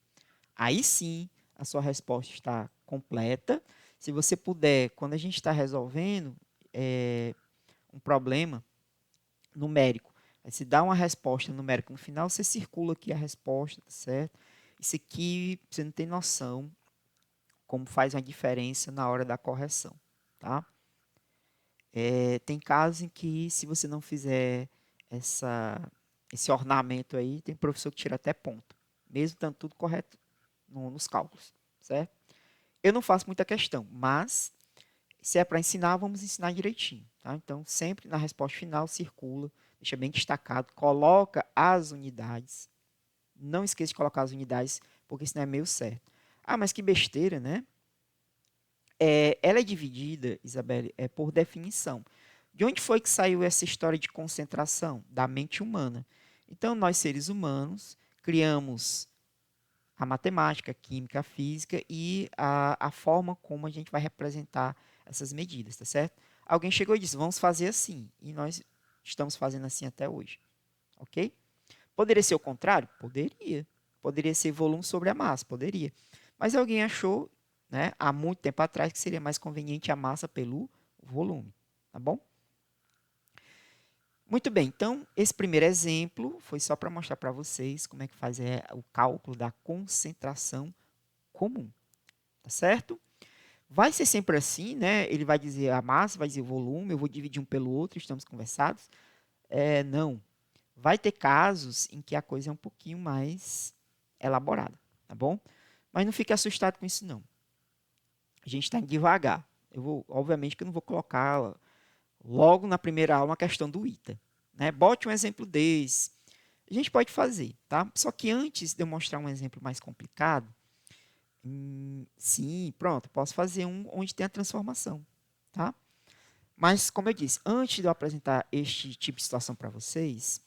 Aí sim, a sua resposta está completa. Se você puder, quando a gente está resolvendo um problema numérico, se dá uma resposta numérica no final, você circula aqui a resposta, tá certo? Isso aqui, você não tem noção como faz uma diferença na hora da correção, tá? Tem casos em que, se você não fizer esse ornamento aí, tem professor que tira até ponto, mesmo estando tudo correto nos cálculos, certo? Eu não faço muita questão, mas se é para ensinar, vamos ensinar direitinho, tá? Então, sempre na resposta final, circula, deixa bem destacado, coloca as unidades. Não esqueça de colocar as unidades, porque senão é meio certo. Ah, mas que besteira, né? Ela é dividida, Isabelle, por definição. De onde foi que saiu essa história de concentração? Da mente humana. Então, nós, seres humanos, criamos a matemática, a química, a física e a forma como a gente vai representar essas medidas, tá certo? Alguém chegou e disse, vamos fazer assim. E nós estamos fazendo assim até hoje. Ok? Poderia ser o contrário? Poderia. Poderia ser volume sobre a massa? Poderia. Mas alguém achou, né, há muito tempo atrás, que seria mais conveniente a massa pelo volume. Tá bom? Muito bem, então esse primeiro exemplo foi só para mostrar para vocês como é que faz o cálculo da concentração comum, tá certo? Vai ser sempre assim, né? Ele vai dizer a massa, vai dizer o volume, eu vou dividir um pelo outro, estamos conversados? Não. Vai ter casos em que a coisa é um pouquinho mais elaborada, tá bom? Mas não fique assustado com isso, não. A gente está indo devagar. Obviamente que eu não vou colocar logo na primeira aula uma questão do ITA, né? Bote um exemplo desse. A gente pode fazer, tá? Só que antes de eu mostrar um exemplo mais complicado, sim, pronto, posso fazer um onde tem a transformação, tá? Mas, como eu disse, antes de eu apresentar este tipo de situação para vocês,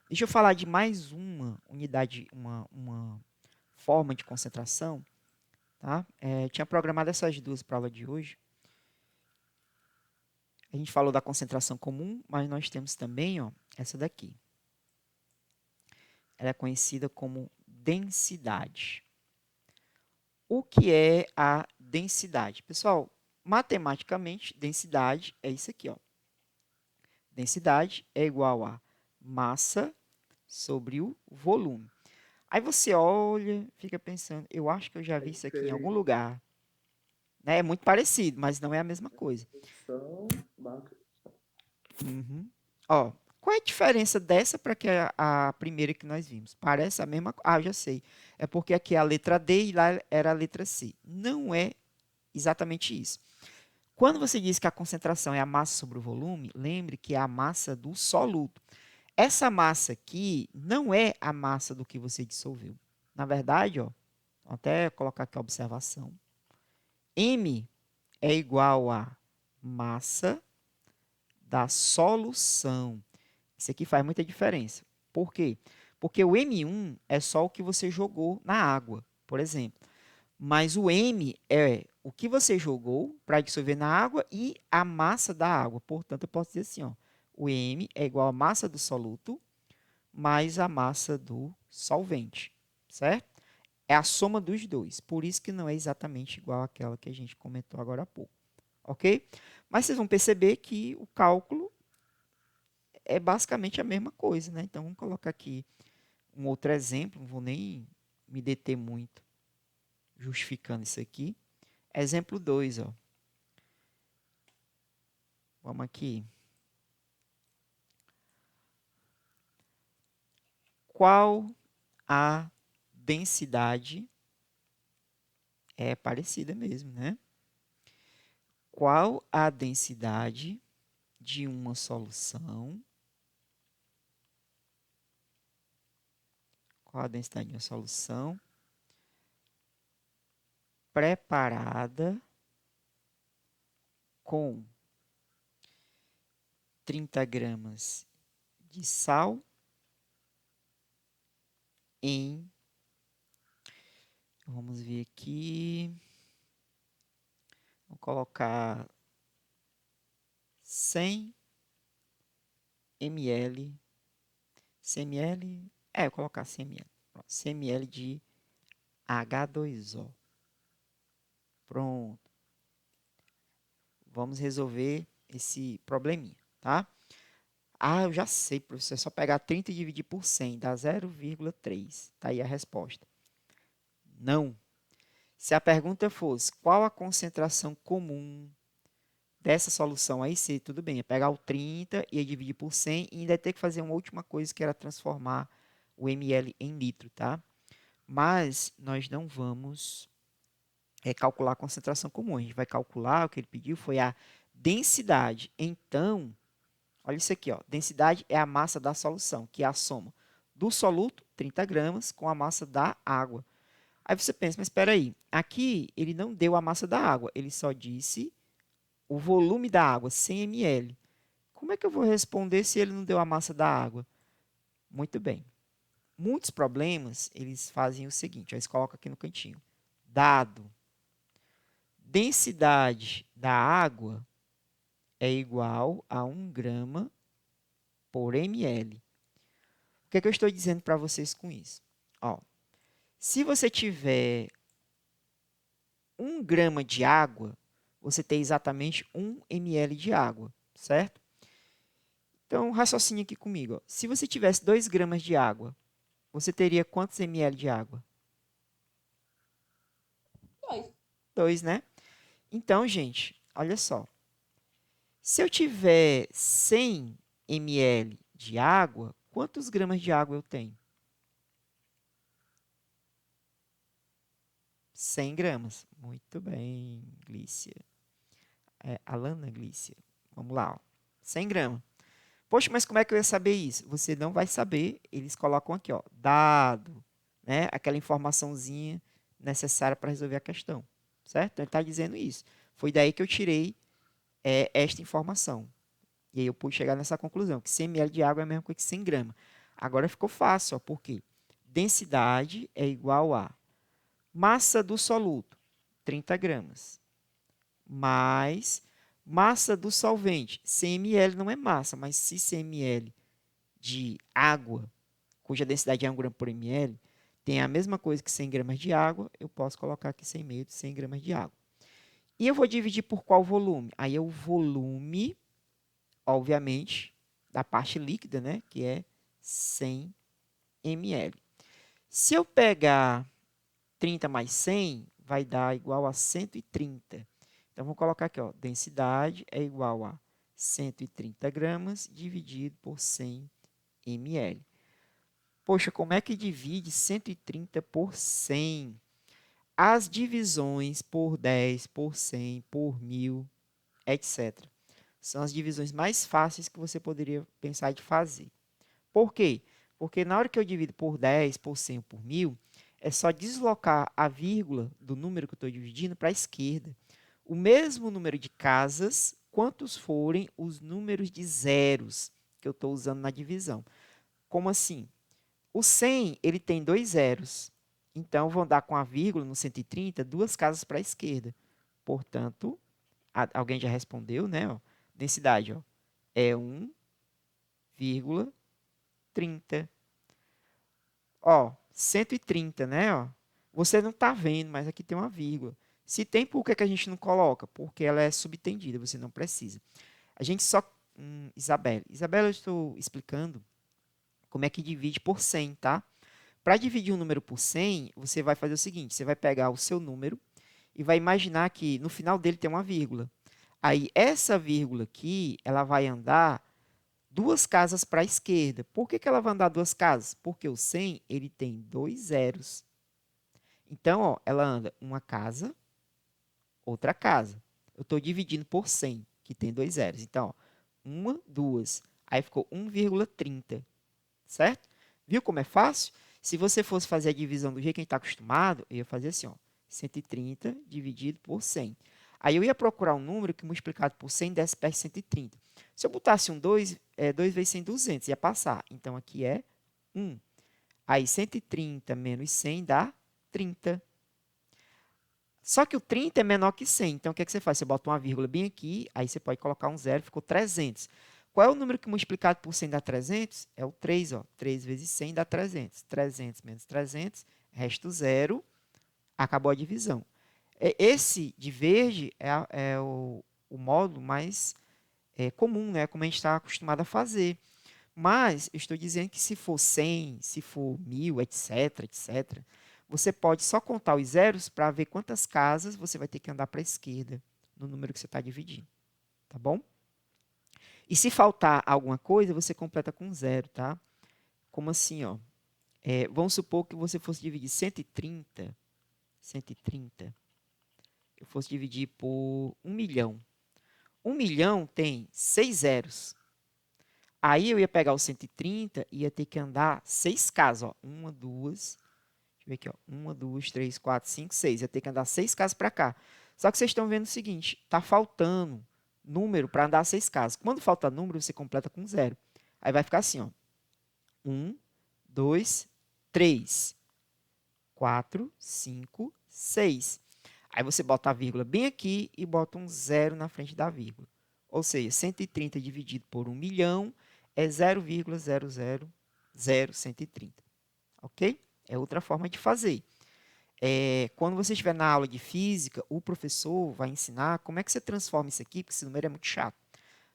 deixa eu falar de mais uma unidade, uma forma de concentração, tá? Tinha programado essas duas para a aula de hoje. A gente falou da concentração comum, mas nós temos também, ó, essa daqui. Ela é conhecida como densidade. O que é a densidade? Pessoal, matematicamente, densidade é isso aqui, ó. Densidade é igual a massa sobre o volume. Aí você olha, fica pensando, eu acho que eu já vi isso aqui em algum lugar. Né? É muito parecido, mas não é a mesma coisa. Uhum. Ó, qual é a diferença dessa para que a primeira que nós vimos? Parece a mesma coisa. Ah, já sei. É porque aqui é a letra D e lá era a letra C. Não é exatamente isso. Quando você diz que a concentração é a massa sobre o volume, lembre que é a massa do soluto. Essa massa aqui não é a massa do que você dissolveu. Na verdade, ó, vou até colocar aqui a observação. M é igual a massa da solução. Isso aqui faz muita diferença. Por quê? Porque o M1 é só o que você jogou na água, por exemplo. Mas o M é o que você jogou para dissolver na água e a massa da água. Portanto, eu posso dizer assim, ó, o M é igual à massa do soluto mais a massa do solvente, certo? É a soma dos dois. Por isso que não é exatamente igual àquela que a gente comentou agora há pouco. Ok? Mas vocês vão perceber que o cálculo é basicamente a mesma coisa, né? Então, vamos colocar aqui um outro exemplo. Não vou nem me deter muito justificando isso aqui. Exemplo 2, ó. Vamos aqui. Qual a densidade? É parecida mesmo, né? Qual a densidade de uma solução? Qual a densidade de uma solução preparada com 30 gramas de sal em, vamos ver aqui, vou colocar 100 ml, 100 ml, vou colocar 100 ml, 100 ml de H2O. Pronto. Vamos resolver esse probleminha, tá? Ah, eu já sei, professor, é só pegar 30 e dividir por 100, dá 0,3. Tá aí a resposta. Não. Se a pergunta fosse qual a concentração comum dessa solução aí, sim, tudo bem, é pegar o 30 e dividir por 100 e ainda ter que fazer uma última coisa que era transformar o ml em litro, tá? Mas nós não vamos calcular a concentração comum, a gente vai calcular, o que ele pediu foi a densidade. Então, olha isso aqui, ó, densidade é a massa da solução, que é a soma do soluto, 30 gramas, com a massa da água. Aí você pensa, mas espera aí, aqui ele não deu a massa da água, ele só disse o volume da água, 100 ml. Como é que eu vou responder se ele não deu a massa da água? Muito bem. Muitos problemas, eles fazem o seguinte, ó, eles colocam aqui no cantinho. Dado densidade da água é igual a 1 grama por ml. O que é que eu estou dizendo para vocês com isso? Ó, se você tiver 1 grama de água, você tem exatamente 1 ml de água, certo? Então, raciocine aqui comigo. Ó. Se você tivesse 2 gramas de água, você teria quantos ml de água? 2. 2, né? Então, gente, olha só. Se eu tiver 100 ml de água, quantos gramas de água eu tenho? 100 gramas. Muito bem, Glícia. Alana Glícia. Vamos lá. Ó. 100 gramas. Poxa, mas como é que eu ia saber isso? Você não vai saber. Eles colocam aqui, ó, dado, né? Aquela informaçãozinha necessária para resolver a questão. Certo? Então, ele está dizendo isso. Foi daí que eu tirei esta informação. E aí eu pude chegar nessa conclusão, que 100 ml de água é a mesma coisa que 100 gramas. Agora ficou fácil, ó, porque densidade é igual a massa do soluto, 30 gramas, mais massa do solvente. 100 ml não é massa, mas se 100 ml de água, cuja densidade é 1 grama por ml, tem a mesma coisa que 100 gramas de água, eu posso colocar aqui 100 ml de 100 gramas de água. E eu vou dividir por qual volume? Aí é o volume, obviamente, da parte líquida, né, que é 100 ml. Se eu pegar 30 mais 100, vai dar igual a 130. Então, vou colocar aqui, ó, densidade é igual a 130 gramas dividido por 100 ml. Poxa, como é que divide 130 por 100? As divisões por 10, por 100, por 1000, etc. São as divisões mais fáceis que você poderia pensar de fazer. Por quê? Porque na hora que eu divido por 10, por 100, por 1000, é só deslocar a vírgula do número que eu estou dividindo para a esquerda. O mesmo número de casas, quantos forem os números de zeros que eu estou usando na divisão. Como assim? O 100, ele tem 2 zeros. Então, vão dar com a vírgula no 130, 2 casas para a esquerda. Portanto, alguém já respondeu, né? Ó, densidade, ó, é 1,30. Ó, 130, né? Ó. Você não está vendo, mas aqui tem uma vírgula. Se tem, por que a gente não coloca? Porque ela é subtendida, você não precisa. A gente só... Isabela, eu estou explicando como é que divide por 100, tá? Para dividir um número por 100, você vai fazer o seguinte, você vai pegar o seu número e vai imaginar que no final dele tem uma vírgula. Aí, essa vírgula aqui, ela vai andar 2 casas para a esquerda. Por que ela vai andar 2 casas? Porque o 100, ele tem 2 zeros. Então, ó, ela anda uma casa, outra casa. Eu estou dividindo por 100, que tem 2 zeros. Então, ó, 1, 2. Aí ficou 1,30. Certo? Viu como é fácil? Se você fosse fazer a divisão do jeito que a gente está acostumado, eu ia fazer assim, ó, 130 dividido por 100. Aí eu ia procurar um número que multiplicado por 100 desse perto de 130. Se eu botasse um 2, 2 vezes 100, 200, ia passar. Então, aqui é 1. Aí, 130 menos 100 dá 30. Só que o 30 é menor que 100. Então, o que é que você faz? Você bota uma vírgula bem aqui, aí você pode colocar um zero, ficou 300. Qual é o número que multiplicado por 100 dá 300? É o 3, ó. 3 vezes 100 dá 300. 300 menos 300, resta o zero, acabou a divisão. Esse de verde é o modo mais comum, né? Como a gente está acostumado a fazer. Mas eu estou dizendo que se for 100, se for 1000, etc., etc., você pode só contar os zeros para ver quantas casas você vai ter que andar para a esquerda no número que você está dividindo. Tá bom? E se faltar alguma coisa, você completa com zero, tá? Como assim, ó? Vamos supor que você fosse dividir 130, eu fosse dividir por 1 milhão. 1 milhão tem 6 zeros. Aí eu ia pegar o 130 e ia ter que andar 6 casas, ó. 1, 2, deixa eu ver aqui, ó. 1, 2, 3, 4, 5, 6. Ia ter que andar 6 casas para cá. Só que vocês estão vendo o seguinte, está faltando número para andar 6 casas. Quando falta número, você completa com 0. Aí vai ficar assim, ó. 1, 2, 3, 4, 5, 6. Aí você bota a vírgula bem aqui e bota um 0 na frente da vírgula. Ou seja, 130 dividido por 1 milhão é 0,0000130. Ok? É outra forma de fazer. Quando você estiver na aula de física, o professor vai ensinar como é que você transforma isso aqui, porque esse número é muito chato,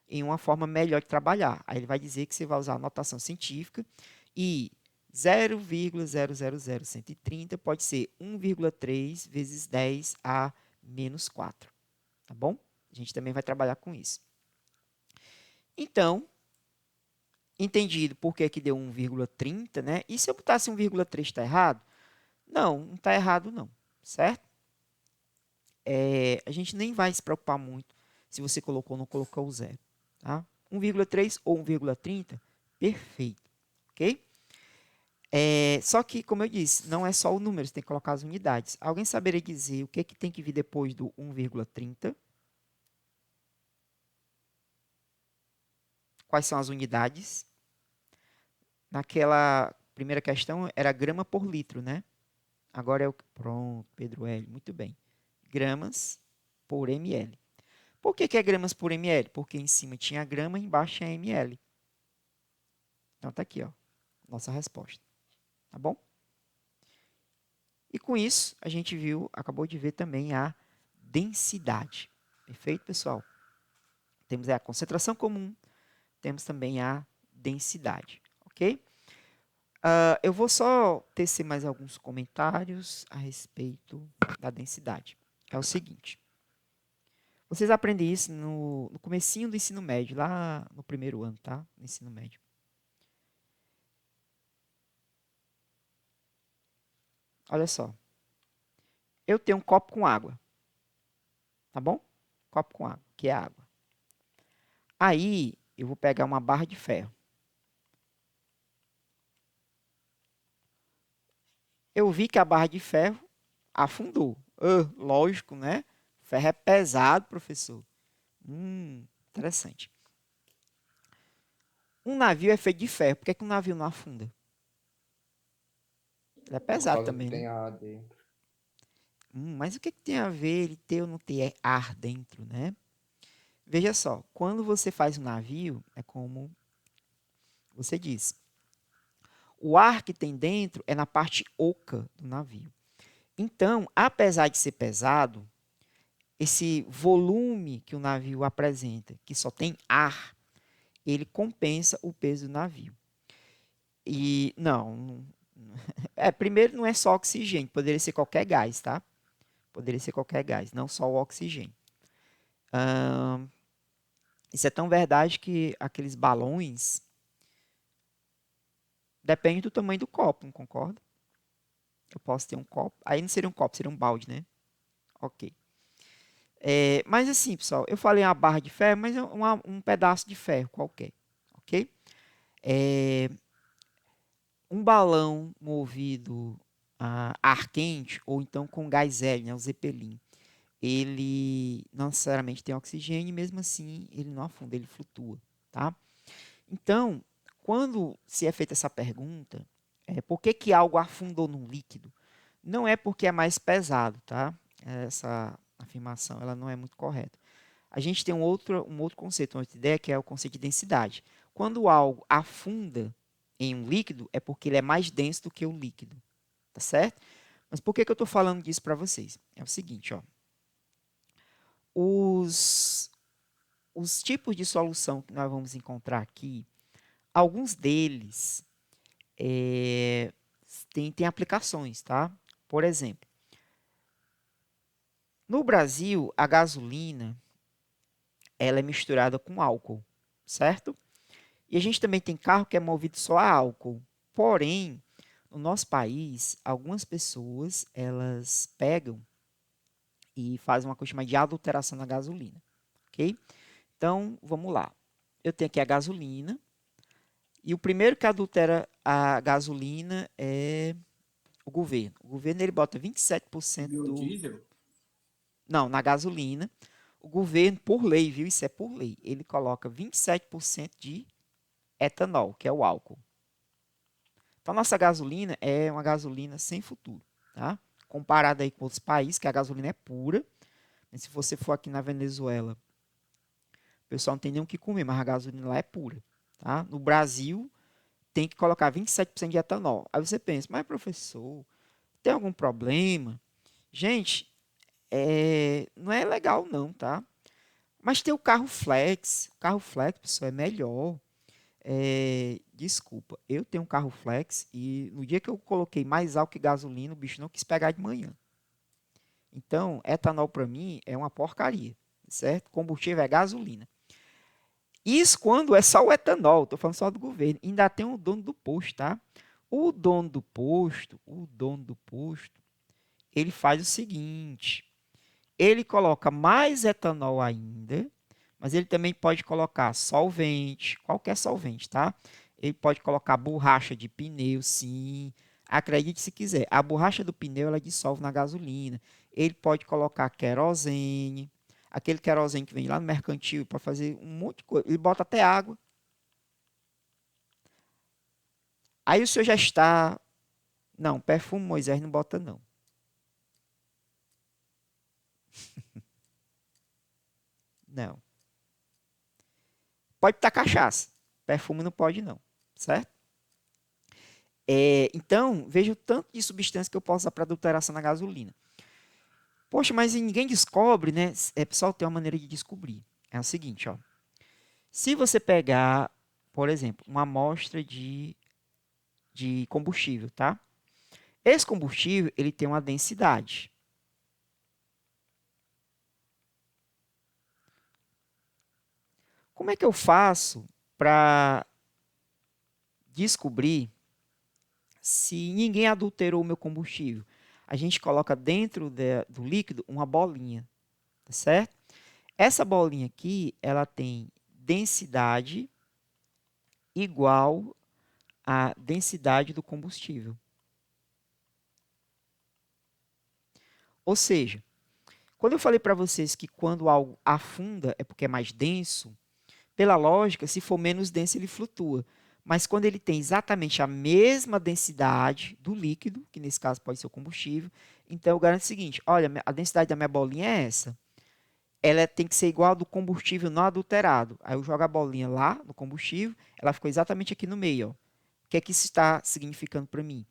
em uma forma melhor de trabalhar. Aí ele vai dizer que você vai usar a notação científica e 0,000130 pode ser 1,3 vezes 10 a menos 4. Tá bom? A gente também vai trabalhar com isso. Então, entendido por que que deu 1,30, né? E se eu botasse 1,3 está errado? Não está errado não, certo? A gente nem vai se preocupar muito se você colocou ou não colocou o zero. Tá? 1,3 ou 1,30, perfeito. Ok? Só que, como eu disse, não é só o número, você tem que colocar as unidades. Alguém saberia dizer o que, que tem que vir depois do 1,30? Quais são as unidades? Naquela primeira questão era grama por litro, né? Agora é o... Pronto, Pedro L. Muito bem. Gramas por ml. Por que que é gramas por ml? Porque em cima tinha grama e embaixo tinha ml. Então tá aqui, ó, nossa resposta. Tá bom? E com isso, a gente viu, acabou de ver também a densidade. Perfeito, pessoal? Temos a concentração comum, temos também a densidade, ok? Eu vou só tecer mais alguns comentários a respeito da densidade. É o seguinte. Vocês aprendem isso no comecinho do ensino médio, lá no primeiro ano, tá? No ensino médio. Olha só. Eu tenho um copo com água. Tá bom? Copo com água, que é água. Aí, eu vou pegar uma barra de ferro. Eu vi que a barra de ferro afundou. Lógico, né? Ferro é pesado, professor. Interessante. Um navio é feito de ferro. Por que que um navio não afunda? Ele é Por pesado causa que também, tem né? ar dentro. Mas o que que tem a ver ele ter ou não ter ar dentro, né? Veja só, quando você faz um navio, é como você disse. O ar que tem dentro é na parte oca do navio. Então, apesar de ser pesado, esse volume que o navio apresenta, que só tem ar, ele compensa o peso do navio. E primeiro não é só oxigênio, poderia ser qualquer gás, tá? Poderia ser qualquer gás, não só o oxigênio. Isso é tão verdade que aqueles balões depende do tamanho do copo, não concorda? Eu posso ter um copo, aí não seria um copo, seria um balde, né? Ok. Mas assim, pessoal, eu falei uma barra de ferro, mas é um pedaço de ferro qualquer, ok? Um balão movido a ar quente ou então com gás hélio, né, o Zeppelin, ele não necessariamente tem oxigênio e mesmo assim ele não afunda, ele flutua, tá? Então, quando se é feita essa pergunta, por que que algo afundou num líquido? Não é porque é mais pesado, tá? Essa afirmação ela não é muito correta. A gente tem um outro conceito, uma outra ideia, que é o conceito de densidade. Quando algo afunda em um líquido, é porque ele é mais denso do que o líquido. Tá certo? Mas por que que eu estou falando disso para vocês? É o seguinte, ó. Os tipos de solução que nós vamos encontrar aqui, alguns deles têm aplicações, tá? Por exemplo, no Brasil, a gasolina ela é misturada com álcool, certo? E a gente também tem carro que é movido só a álcool. Porém, no nosso país, algumas pessoas elas pegam e fazem uma coisa chamada de adulteração na gasolina, ok? Então, vamos lá. Eu tenho aqui a gasolina e o primeiro que adultera a gasolina é o governo. O governo ele bota 27% do... Biodiesel? Não, na gasolina. O governo, por lei, viu? Isso é por lei. Ele coloca 27% de etanol, que é o álcool. Então, nossa gasolina é uma gasolina sem futuro, tá? Comparada aí com outros países, que a gasolina é pura. Se você for aqui na Venezuela, o pessoal não tem nem o que comer, mas a gasolina lá é pura, tá? No Brasil, tem que colocar 27% de etanol. Aí você pensa, mas professor, tem algum problema? Gente, não é legal não, tá? Mas tem o carro flex. O carro flex, pessoal, é melhor. Desculpa, eu tenho um carro flex e no dia que eu coloquei mais álcool que gasolina, o bicho não quis pegar de manhã. Então, etanol para mim é uma porcaria, certo? Combustível é gasolina. Isso quando é só o etanol, estou falando só do governo. Ainda tem o dono do posto, tá? O dono do posto, ele faz o seguinte, ele coloca mais etanol ainda, mas ele também pode colocar solvente, qualquer solvente, tá? Ele pode colocar borracha de pneu, sim. Acredite se quiser. A borracha do pneu ela dissolve na gasolina. Ele pode colocar querosene, aquele querosene que vem lá no mercantil para fazer um monte de coisa. Ele bota até água. Aí o senhor já está. Não, perfume Moisés não bota, não. Não. Pode estar cachaça. Perfume não pode, não. Certo? Então, veja o tanto de substância que eu posso usar para adulteração na gasolina. Poxa, mas ninguém descobre, né? Pessoal, tem uma maneira de descobrir. É o seguinte, ó. Se você pegar, por exemplo, uma amostra de combustível, tá? Esse combustível, ele tem uma densidade. Como é que eu faço para descobrir se ninguém adulterou o meu combustível? A gente coloca dentro do líquido uma bolinha, tá certo? Essa bolinha aqui, ela tem densidade igual à densidade do combustível. Ou seja, quando eu falei para vocês que quando algo afunda é porque é mais denso, pela lógica, se for menos denso, ele flutua. Mas quando ele tem exatamente a mesma densidade do líquido, que nesse caso pode ser o combustível, então eu garanto o seguinte, olha, a densidade da minha bolinha é essa. Ela tem que ser igual ao do combustível não adulterado. Aí eu jogo a bolinha lá no combustível, ela ficou exatamente aqui no meio. Ó. O que é que isso está significando para mim?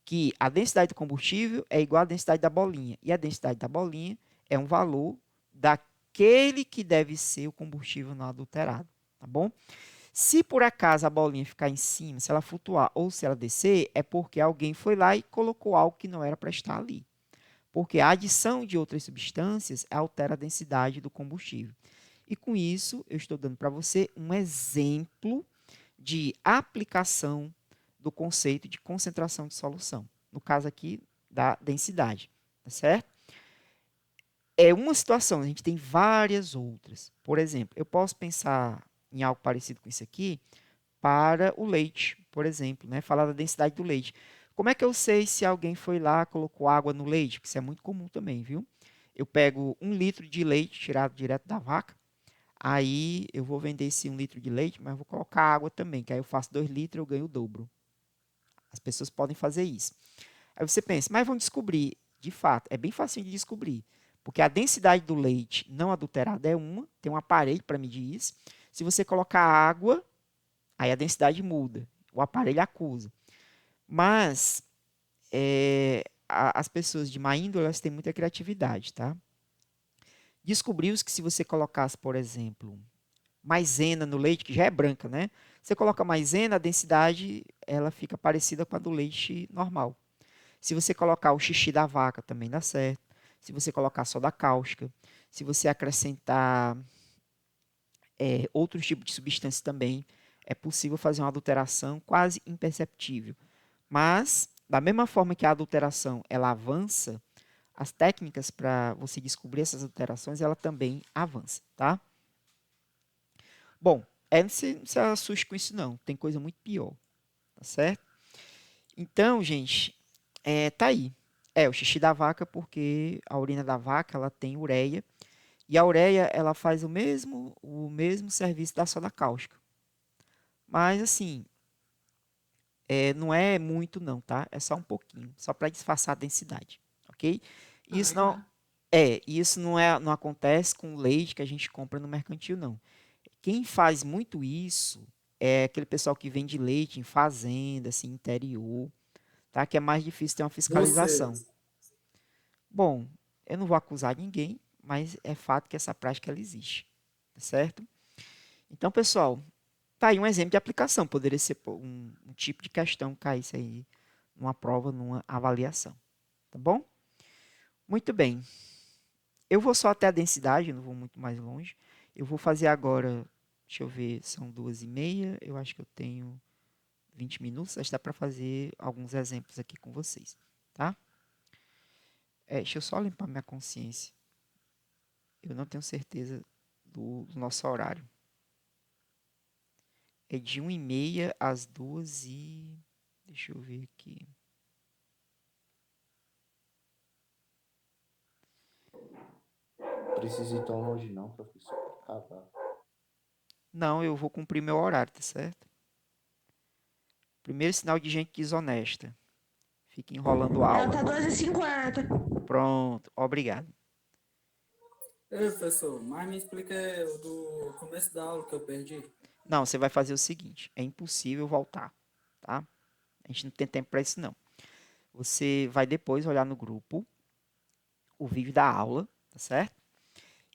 Que a densidade do combustível é igual à densidade da bolinha. E a densidade da bolinha é um valor daquele que deve ser o combustível não adulterado. Tá bom? Se por acaso a bolinha ficar em cima, se ela flutuar ou se ela descer, é porque alguém foi lá e colocou algo que não era para estar ali. Porque a adição de outras substâncias altera a densidade do combustível. E com isso, eu estou dando para você um exemplo de aplicação do conceito de concentração de solução. No caso aqui, da densidade. Tá certo? É uma situação, a gente tem várias outras. Por exemplo, eu posso pensar em algo parecido com isso aqui para o leite, por exemplo, né? Falar da densidade do leite. Como é que eu sei se alguém foi lá, colocou água no leite? Porque isso é muito comum também, viu? Eu pego 1 litro de leite tirado direto da vaca, aí eu vou vender esse 1 litro de leite, mas vou colocar água também, que aí eu faço 2 litros e eu ganho o dobro. As pessoas podem fazer isso. Aí você pensa, mas vão descobrir. De fato, é bem fácil de descobrir. Porque a densidade do leite não adulterado é uma, tem um aparelho para medir isso. Se você colocar água, aí a densidade muda. O aparelho acusa. Mas as pessoas de má índole, elas têm muita criatividade, tá? Descobriu-se que se você colocasse, por exemplo, maisena no leite, que já é branca, né? Você coloca maisena, a densidade ela fica parecida com a do leite normal. Se você colocar o xixi da vaca, também dá certo. Se você colocar soda cáustica, se você acrescentar outros tipos de substâncias também, é possível fazer uma adulteração quase imperceptível. Mas, da mesma forma que a adulteração ela avança, as técnicas para você descobrir essas adulterações, ela também avança, tá? Bom, não se assuste com isso não, tem coisa muito pior, tá certo? Então, gente, tá aí. O xixi da vaca, porque a urina da vaca ela tem ureia, e a ureia ela faz o mesmo serviço da soda cáustica. Mas, assim, não é muito não, tá? É só um pouquinho, só para disfarçar a densidade, ok? Isso não Legal. isso não acontece com o leite que a gente compra no mercantil, não. Quem faz muito isso é aquele pessoal que vende leite em fazenda, assim, interior, tá? Que é mais difícil ter uma Você. fiscalização. Bom, eu não vou acusar ninguém, mas é fato que essa prática ela existe, certo? Então, pessoal, tá aí um exemplo de aplicação. Poderia ser um tipo de questão que caísse aí numa prova, numa avaliação. Tá bom? Muito bem. Eu vou só até a densidade, não vou muito mais longe. Eu vou fazer agora, deixa eu ver, são 2h30. Eu acho que eu tenho 20 minutos. Acho que dá para fazer alguns exemplos aqui com vocês. Tá? Deixa eu só limpar minha consciência. Eu não tenho certeza do nosso horário. É de 1h30 às 2 e... Deixa eu ver aqui. Precisa ir tão longe não, professor. Acabar. Não, eu vou cumprir meu horário, tá certo? Primeiro sinal de gente desonesta. Fica enrolando a Ela aula. tá 2h50. Pronto, obrigado. Professor, mas me explica o do começo da aula que eu perdi. Não, você vai fazer o seguinte. É impossível voltar, tá? A gente não tem tempo para isso, não. Você vai depois olhar no grupo o vídeo da aula, tá certo?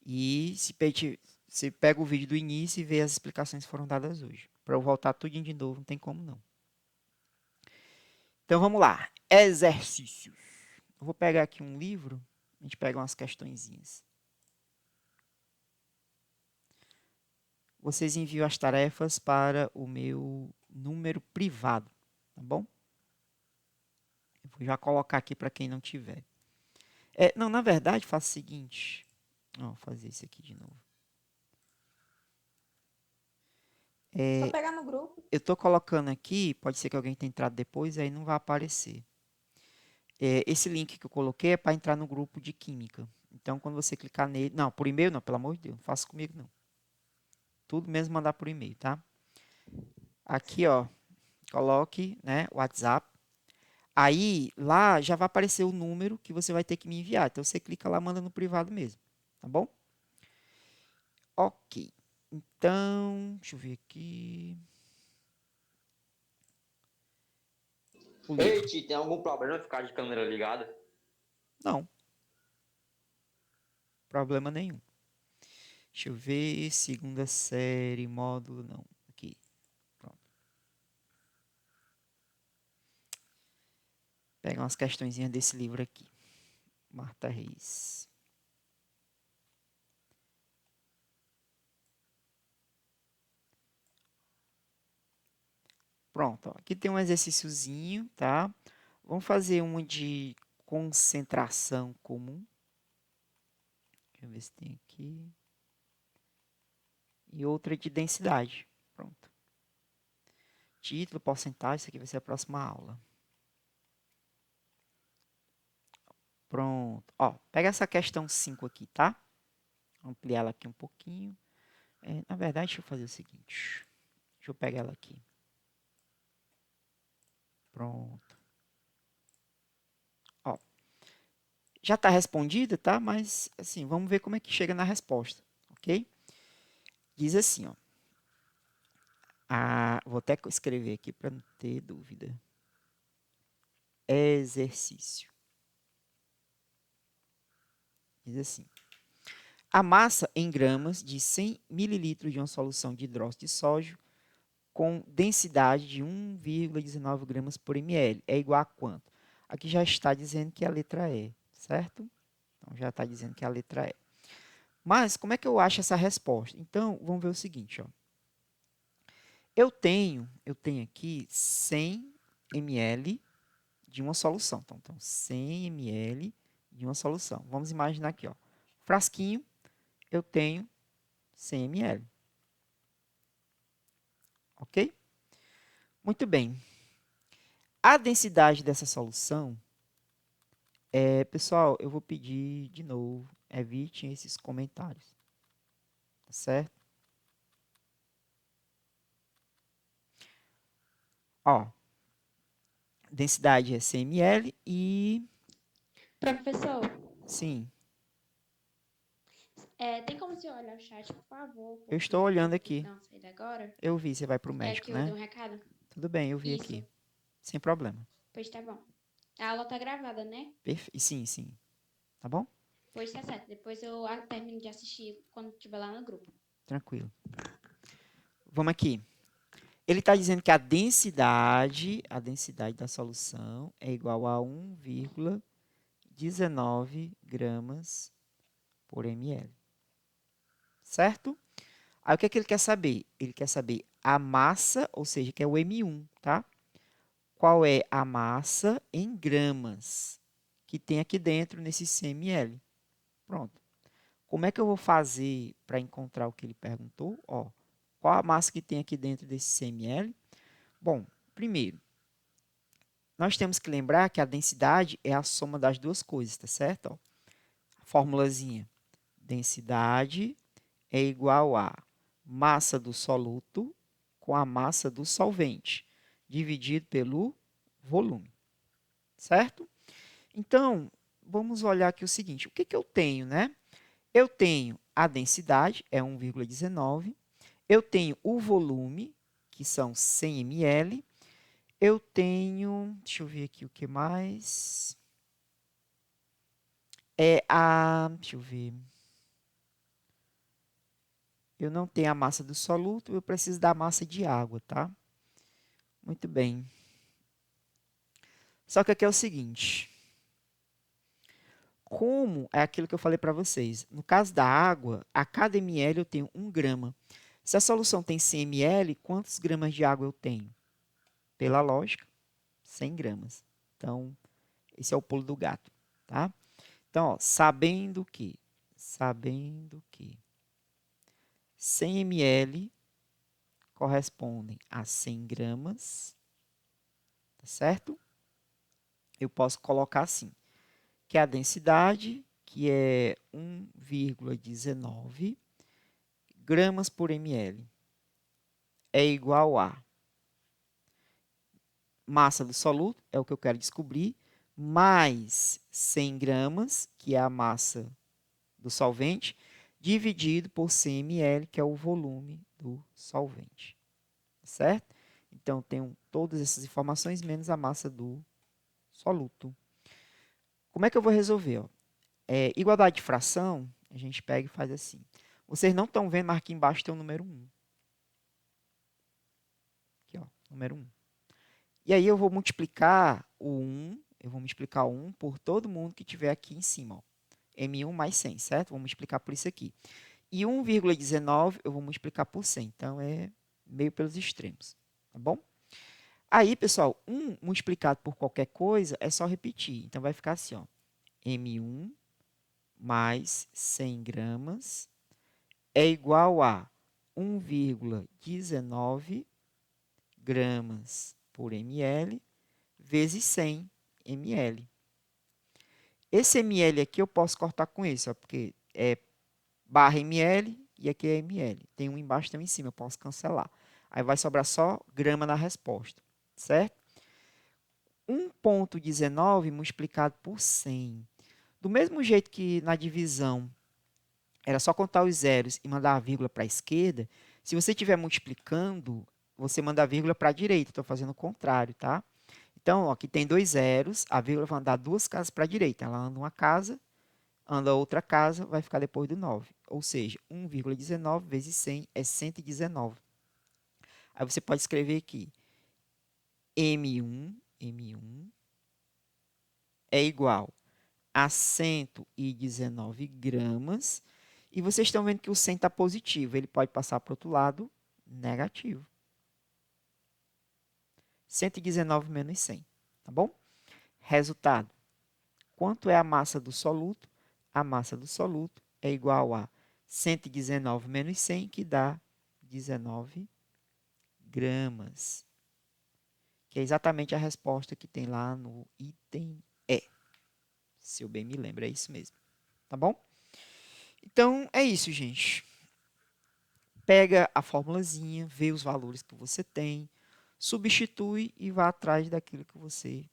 E você pega o vídeo do início e vê as explicações que foram dadas hoje. Para eu voltar tudinho de novo, não tem como não. Então vamos lá. Exercícios. Eu vou pegar aqui um livro, a gente pega umas questõezinhas. Vocês enviam as tarefas para o meu número privado, tá bom? Eu vou já colocar aqui para quem não tiver. Não, na verdade, faço o seguinte. Vou fazer isso aqui de novo. Só pegar no grupo. Eu estou colocando aqui, pode ser que alguém tenha entrado depois, aí não vai aparecer. Esse link que eu coloquei é para entrar no grupo de química. Então, quando você clicar nele... Não, por e-mail não, pelo amor de Deus, não faça comigo não. Tudo mesmo mandar por e-mail, tá? Aqui, ó, coloque, né, o WhatsApp. Aí, lá já vai aparecer o número que você vai ter que me enviar. Então, você clica lá, manda no privado mesmo, tá bom? Ok. Então, deixa eu ver aqui. Ei, Ti, tem algum problema ficar de câmera ligada? Não. Problema nenhum. Deixa eu ver. Segunda série, módulo, não. Aqui. Pronto. Pega umas questõezinhas desse livro aqui. Marta Reis. Pronto, ó. Aqui tem um exercíciozinho, tá? Vamos fazer uma de concentração comum. Deixa eu ver se tem aqui. E outra de densidade. Pronto. Título, porcentagem, isso aqui vai ser a próxima aula. Pronto. Ó, pega essa questão 5 aqui, tá? Vou ampliar ela aqui um pouquinho. Na verdade, deixa eu fazer o seguinte. Deixa eu pegar ela aqui. Pronto. Ó, já está respondida, tá? Mas, assim, vamos ver como é que chega na resposta, ok? Diz assim, ó. Vou até escrever aqui para não ter dúvida. Exercício. Diz assim. A massa em gramas de 100 ml de uma solução de hidróxido de sódio com densidade de 1,19 gramas por ml é igual a quanto? Aqui já está dizendo que é a letra E, certo? Então, já está dizendo que é a letra E. Mas, como é que eu acho essa resposta? Então, vamos ver o seguinte, ó. Eu tenho aqui 100 ml de uma solução. Então 100 ml de uma solução. Vamos imaginar aqui, ó. Frasquinho, eu tenho 100 ml. Ok? Muito bem. A densidade dessa solução pessoal, eu vou pedir de novo, evitem esses comentários. Tá certo? Ó, densidade é 100 ml e... Professor, Sim, tem como você olhar o chat, por favor? eu estou olhando aqui. Não, sair agora. Eu vi, você vai para o É médico, que eu dei né? um recado. Tudo bem, eu vi Isso. aqui. Sem problema. Pois tá bom. A aula tá gravada, né? Sim, sim. Tá bom? Pois tá certo. Depois eu termino de assistir quando estiver lá no grupo. Tranquilo. Vamos aqui. Ele está dizendo que a densidade da solução é igual a 1,19 gramas por ml. Certo? Aí o que é que ele quer saber? Ele quer saber a massa, ou seja, que é o M1, tá? Qual é a massa em gramas que tem aqui dentro nesse 100 ml? Pronto. Como é que eu vou fazer para encontrar o que ele perguntou? Ó, qual a massa que tem aqui dentro desse 100 ml? Bom, primeiro, nós temos que lembrar que a densidade é a soma das duas coisas, tá certo? Ó, a formulazinha. Densidade é igual a massa do soluto com a massa do solvente, dividido pelo volume. Certo? Então, vamos olhar aqui o seguinte. O que que eu tenho, né? Eu tenho a densidade, é 1,19. Eu tenho o volume, que são 100 ml. Eu tenho, deixa eu ver aqui o que mais. Deixa eu ver. Eu não tenho a massa do soluto, eu preciso da massa de água, tá? Muito bem. Só que aqui é o seguinte. Como é aquilo que eu falei para vocês. No caso da água, a cada ml eu tenho 1 grama. Se a solução tem 100 ml, quantos gramas de água eu tenho? Pela lógica, 100 gramas. Então, esse é o pulo do gato, tá? Então, ó, sabendo que 100 ml correspondem a 100 gramas, tá certo? Eu posso colocar assim, que a densidade, que é 1,19 gramas por ml, é igual a massa do soluto, é o que eu quero descobrir, mais 100 gramas, que é a massa do solvente, dividido por 100 ml, que é o volume do solvente. Certo? Então, tenho todas essas informações, menos a massa do soluto. Como é que eu vou resolver? Ó? Igualdade de fração, a gente pega e faz assim. Vocês não estão vendo, mas aqui embaixo tem o número 1. Aqui, ó, número 1. E aí eu vou multiplicar o 1, por todo mundo que tiver aqui em cima. Ó. M1 mais 100, certo? Vou multiplicar por isso aqui. E 1,19 eu vou multiplicar por 100. Então, é meio pelos extremos. Tá bom? Aí, pessoal, 1 multiplicado por qualquer coisa é só repetir. Então, vai ficar assim, ó. M1 mais 100 gramas é igual a 1,19 gramas por ml vezes 100 ml. Esse ml aqui eu posso cortar com esse, ó, porque é barra ml e aqui é ml. Tem um embaixo e tem um em cima, eu posso cancelar. Aí vai sobrar só grama na resposta, certo? 1,19 multiplicado por 100. Do mesmo jeito que na divisão era só contar os zeros e mandar a vírgula para a esquerda, se você estiver multiplicando, você manda a vírgula para a direita. Estou fazendo o contrário, tá? Então, ó, aqui tem 2 zeros, a vírgula vai andar 2 casas para a direita. Ela anda uma casa, anda outra casa, vai ficar depois do 9. Ou seja, 1,19 vezes 100 é 119. Aí você pode escrever aqui, M1 é igual a 119 gramas. E vocês estão vendo que o 100 está positivo. Ele pode passar para o outro lado negativo. 119 menos 100. Tá bom? Resultado. Quanto é a massa do soluto? A massa do soluto é igual a 119 menos 100, que dá 19 gramas. Que é exatamente a resposta que tem lá no item E. Se eu bem me lembro, é isso mesmo. Tá bom? Então, é isso, gente. Pega a formulazinha, vê os valores que você tem, substitui e vá atrás daquilo que você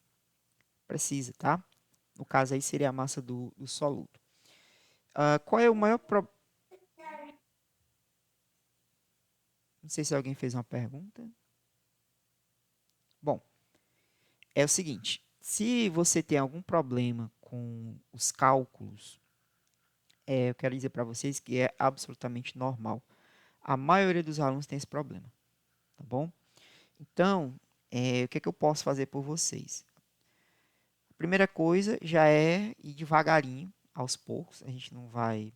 precisa, tá? No caso aí seria a massa do soluto. Qual é o maior problema? Não sei se alguém fez uma pergunta. Bom, é o seguinte. Se você tem algum problema com os cálculos, eu quero dizer para vocês que é absolutamente normal. A maioria dos alunos tem esse problema, tá bom? Então, o que é que eu posso fazer por vocês? A primeira coisa já é ir devagarinho, aos poucos. A gente não vai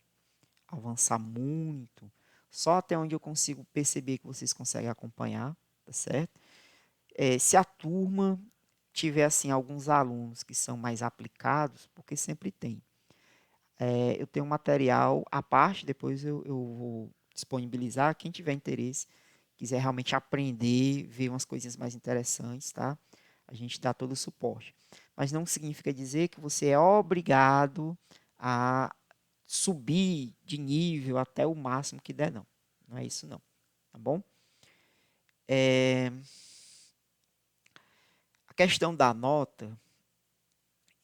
avançar muito, só até onde eu consigo perceber que vocês conseguem acompanhar, tá certo? Se a turma tiver assim alguns alunos que são mais aplicados, porque sempre tem. Eu tenho um material à parte, depois eu vou disponibilizar. Quem tiver interesse, quiser realmente aprender, ver umas coisinhas mais interessantes, tá? A gente dá todo o suporte. Mas não significa dizer que você é obrigado a subir de nível até o máximo que der, não. Não é isso, não. Tá bom? A questão da nota,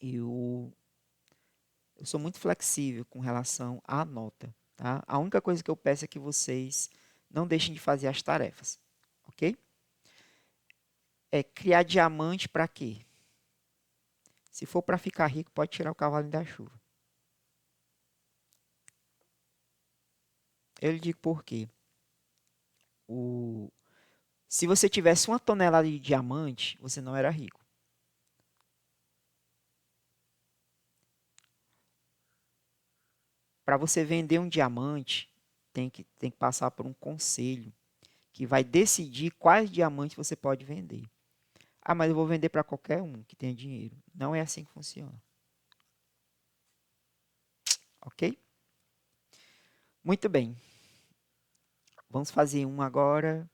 eu sou muito flexível com relação à nota. Tá? A única coisa que eu peço é que vocês não deixem de fazer as tarefas. Ok? Criar diamante para quê? Se for para ficar rico, pode tirar o cavalinho da chuva. Eu lhe digo por quê. Se você tivesse 1 tonelada de diamante, você não era rico. Para você vender um diamante, tem que passar por um conselho que vai decidir quais diamantes você pode vender. Ah, mas eu vou vender para qualquer um que tenha dinheiro. Não é assim que funciona. Ok? Muito bem. Vamos fazer um agora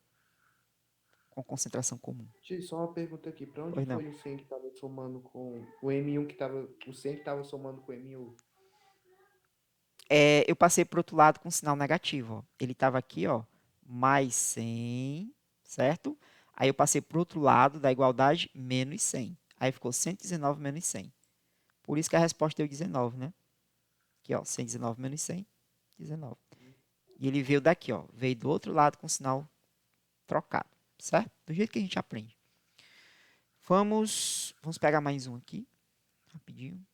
com concentração comum. Tio, só uma pergunta aqui. Para onde Pois não. foi o 100 que estava somando com o M1 que estava... O 100 que estava somando com o M1? Eu passei para o outro lado com sinal negativo. Ó. Ele estava aqui, ó, mais 100, certo? Aí eu passei para o outro lado da igualdade, menos 100. Aí ficou 119 menos 100. Por isso que a resposta deu 19, né? Aqui, ó, 119 menos 100, 19. E ele veio daqui, ó, veio do outro lado com sinal trocado, certo? Do jeito que a gente aprende. Vamos pegar mais um aqui, rapidinho.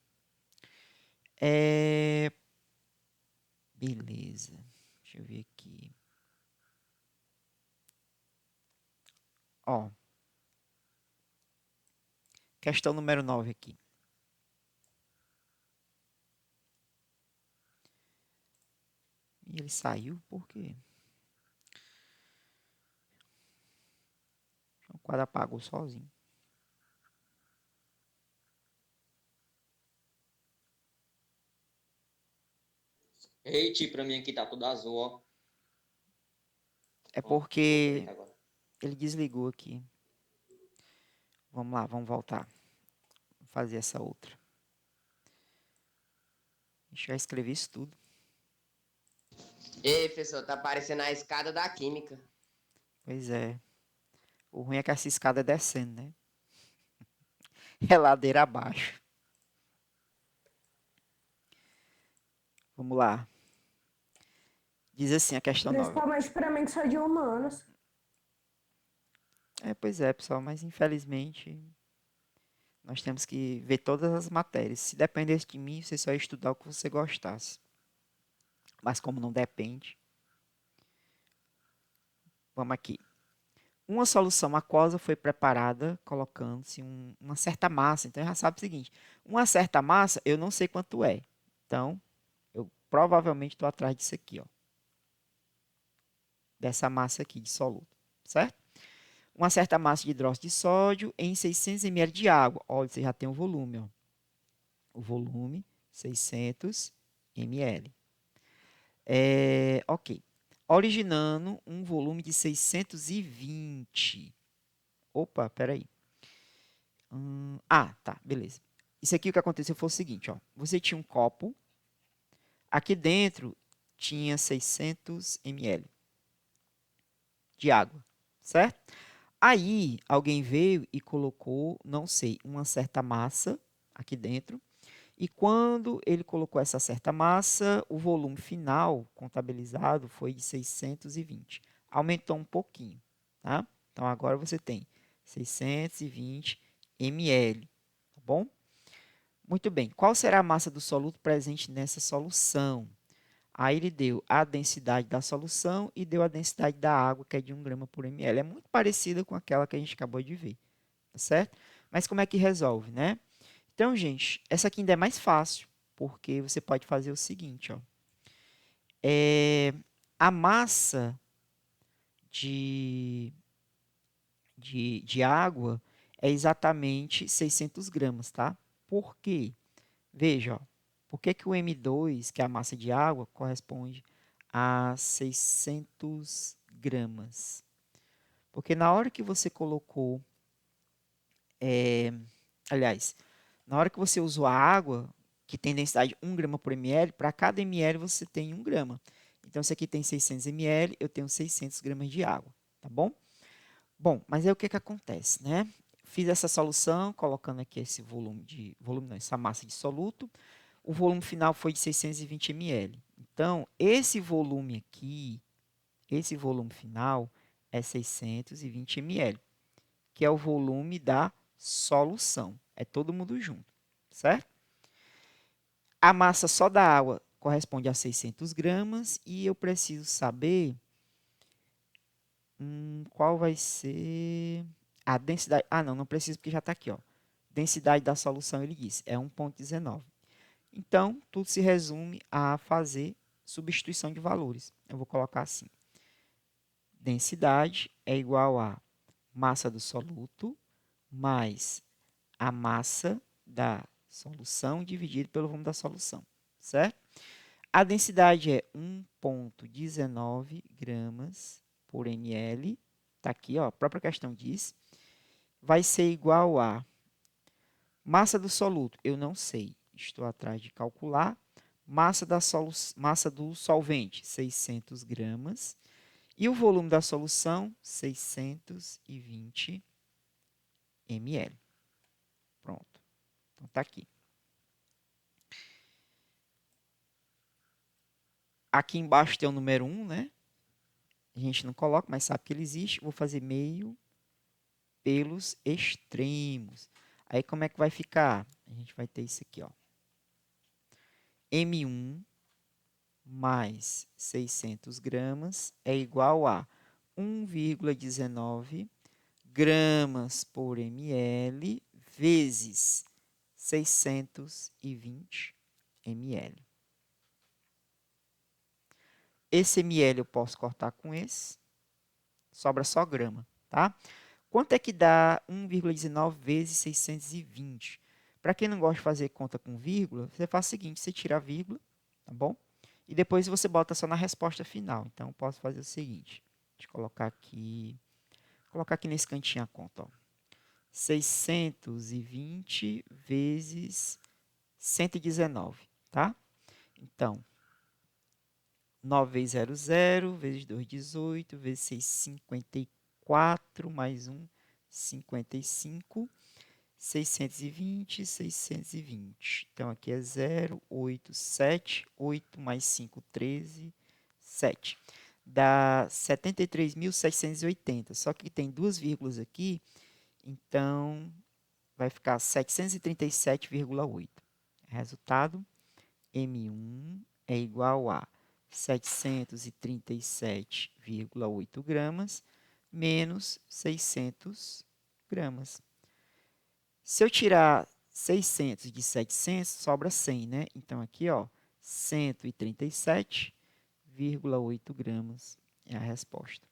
Beleza. Deixa eu ver aqui. Ó. Questão número 9 aqui. E ele saiu por quê? O quadro apagou sozinho. Eita, pra mim aqui tá tudo azul, ó. É Ó, porque agora. ele desligou aqui. Vamos lá, vamos voltar. Vou fazer essa outra. Deixa eu escrever isso tudo. Ei, professor, tá parecendo a escada da química. Pois é. O ruim é que essa escada é descendo, né? É ladeira abaixo. Vamos lá. Diz assim a questão 9. Principalmente para mim que sou de humanos. Pois é, pessoal, mas infelizmente nós temos que ver todas as matérias. Se dependesse de mim, você só ia estudar o que você gostasse. Mas como não depende, vamos aqui. Uma solução aquosa foi preparada colocando-se uma certa massa. Então, já sabe o seguinte, uma certa massa, eu não sei quanto é. Então, eu provavelmente estou atrás disso aqui, ó. Dessa massa aqui de soluto, certo? Uma certa massa de hidróxido de sódio em 600 ml de água. Olha, você já tem o volume, ó. O volume, 600 ml. Ok. Originando um volume de 620. Opa, peraí. Tá, beleza. Isso aqui o que aconteceu foi o seguinte, ó. Você tinha um copo. Aqui dentro tinha 600 ml de água, certo? Aí, alguém veio e colocou, não sei, uma certa massa aqui dentro. E quando ele colocou essa certa massa, o volume final contabilizado foi de 620. Aumentou um pouquinho, tá? Então, agora você tem 620 ml, tá bom? Muito bem. Qual será a massa do soluto presente nessa solução? Aí ele deu a densidade da solução e deu a densidade da água, que é de 1 grama por ml. É muito parecida com aquela que a gente acabou de ver, tá certo? Mas como é que resolve, né? Então, gente, essa aqui ainda é mais fácil, porque você pode fazer o seguinte, ó. A massa de água é exatamente 600 gramas, tá? Por quê? Veja, ó, por que que o M2, que é a massa de água, corresponde a 600 gramas? Porque na hora que você colocou, aliás, na hora que você usou a água, que tem densidade 1 grama por ml, para cada ml você tem 1 grama. Então, esse aqui tem 600 ml, eu tenho 600 gramas de água, tá bom? Bom, mas aí o que que acontece, né? Fiz essa solução, colocando aqui esse essa massa de soluto. O volume final foi de 620 ml. Então, esse volume aqui, esse volume final é 620 ml, que é o volume da solução. É todo mundo junto, certo? A massa só da água corresponde a 600 gramas e eu preciso saber qual vai ser a densidade. Ah, não preciso porque já está aqui, ó. Densidade da solução, ele diz, é 1,19. Então, tudo se resume a fazer substituição de valores. Eu vou colocar assim. Densidade é igual a massa do soluto mais a massa da solução dividido pelo volume da solução, certo? A densidade é 1,19 gramas por ml. Está aqui, ó, a própria questão diz. Vai ser igual a massa do soluto, eu não sei, estou atrás de calcular. Massa do solvente, 600 gramas. E o volume da solução, 620 ml. Pronto. Então, está aqui. Aqui embaixo tem o número 1, né? A gente não coloca, mas sabe que ele existe. Vou fazer meio pelos extremos. Aí, como é que vai ficar? A gente vai ter isso aqui, ó. M1 mais 600 gramas é igual a 1,19 gramas por ml vezes 620 ml. Esse ml eu posso cortar com esse. Sobra só grama, tá? Quanto é que dá 1,19 vezes 620? Para quem não gosta de fazer conta com vírgula, você faz o seguinte, você tira a vírgula, tá bom? E depois você bota só na resposta final. Então, eu posso fazer o seguinte. Deixa eu colocar aqui nesse cantinho a conta, ó. 620 vezes 119, tá? Então, 9 vezes 0, 0, vezes 2, 18, vezes 6, 54, mais 1, 55, 620, 620. Então, aqui é 0, 8, 7, 8 mais 5, 13, 7. Dá 73.780, só que tem duas vírgulas aqui, então vai ficar 737,8. Resultado, M1 é igual a 737,8 gramas menos 600 gramas. Se eu tirar 600 de 700, sobra 100, né? Então, aqui, ó, 137,8 gramas é a resposta.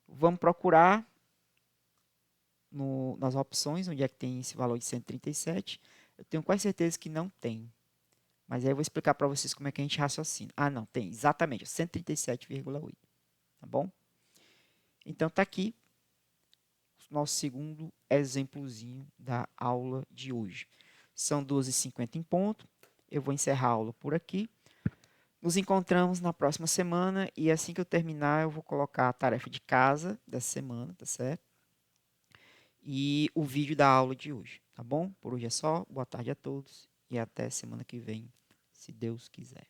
Vamos procurar nas opções onde é que tem esse valor de 137. Eu tenho quase certeza que não tem. Mas aí eu vou explicar para vocês como é que a gente raciocina. Ah, não, tem, exatamente, 137,8. Tá bom? Então, está aqui o nosso segundo exemplozinho da aula de hoje. São 12h50 em ponto. Eu vou encerrar a aula por aqui. Nos encontramos na próxima semana e assim que eu terminar, eu vou colocar a tarefa de casa dessa semana, tá certo? E o vídeo da aula de hoje, tá bom? Por hoje é só. Boa tarde a todos e até semana que vem, se Deus quiser.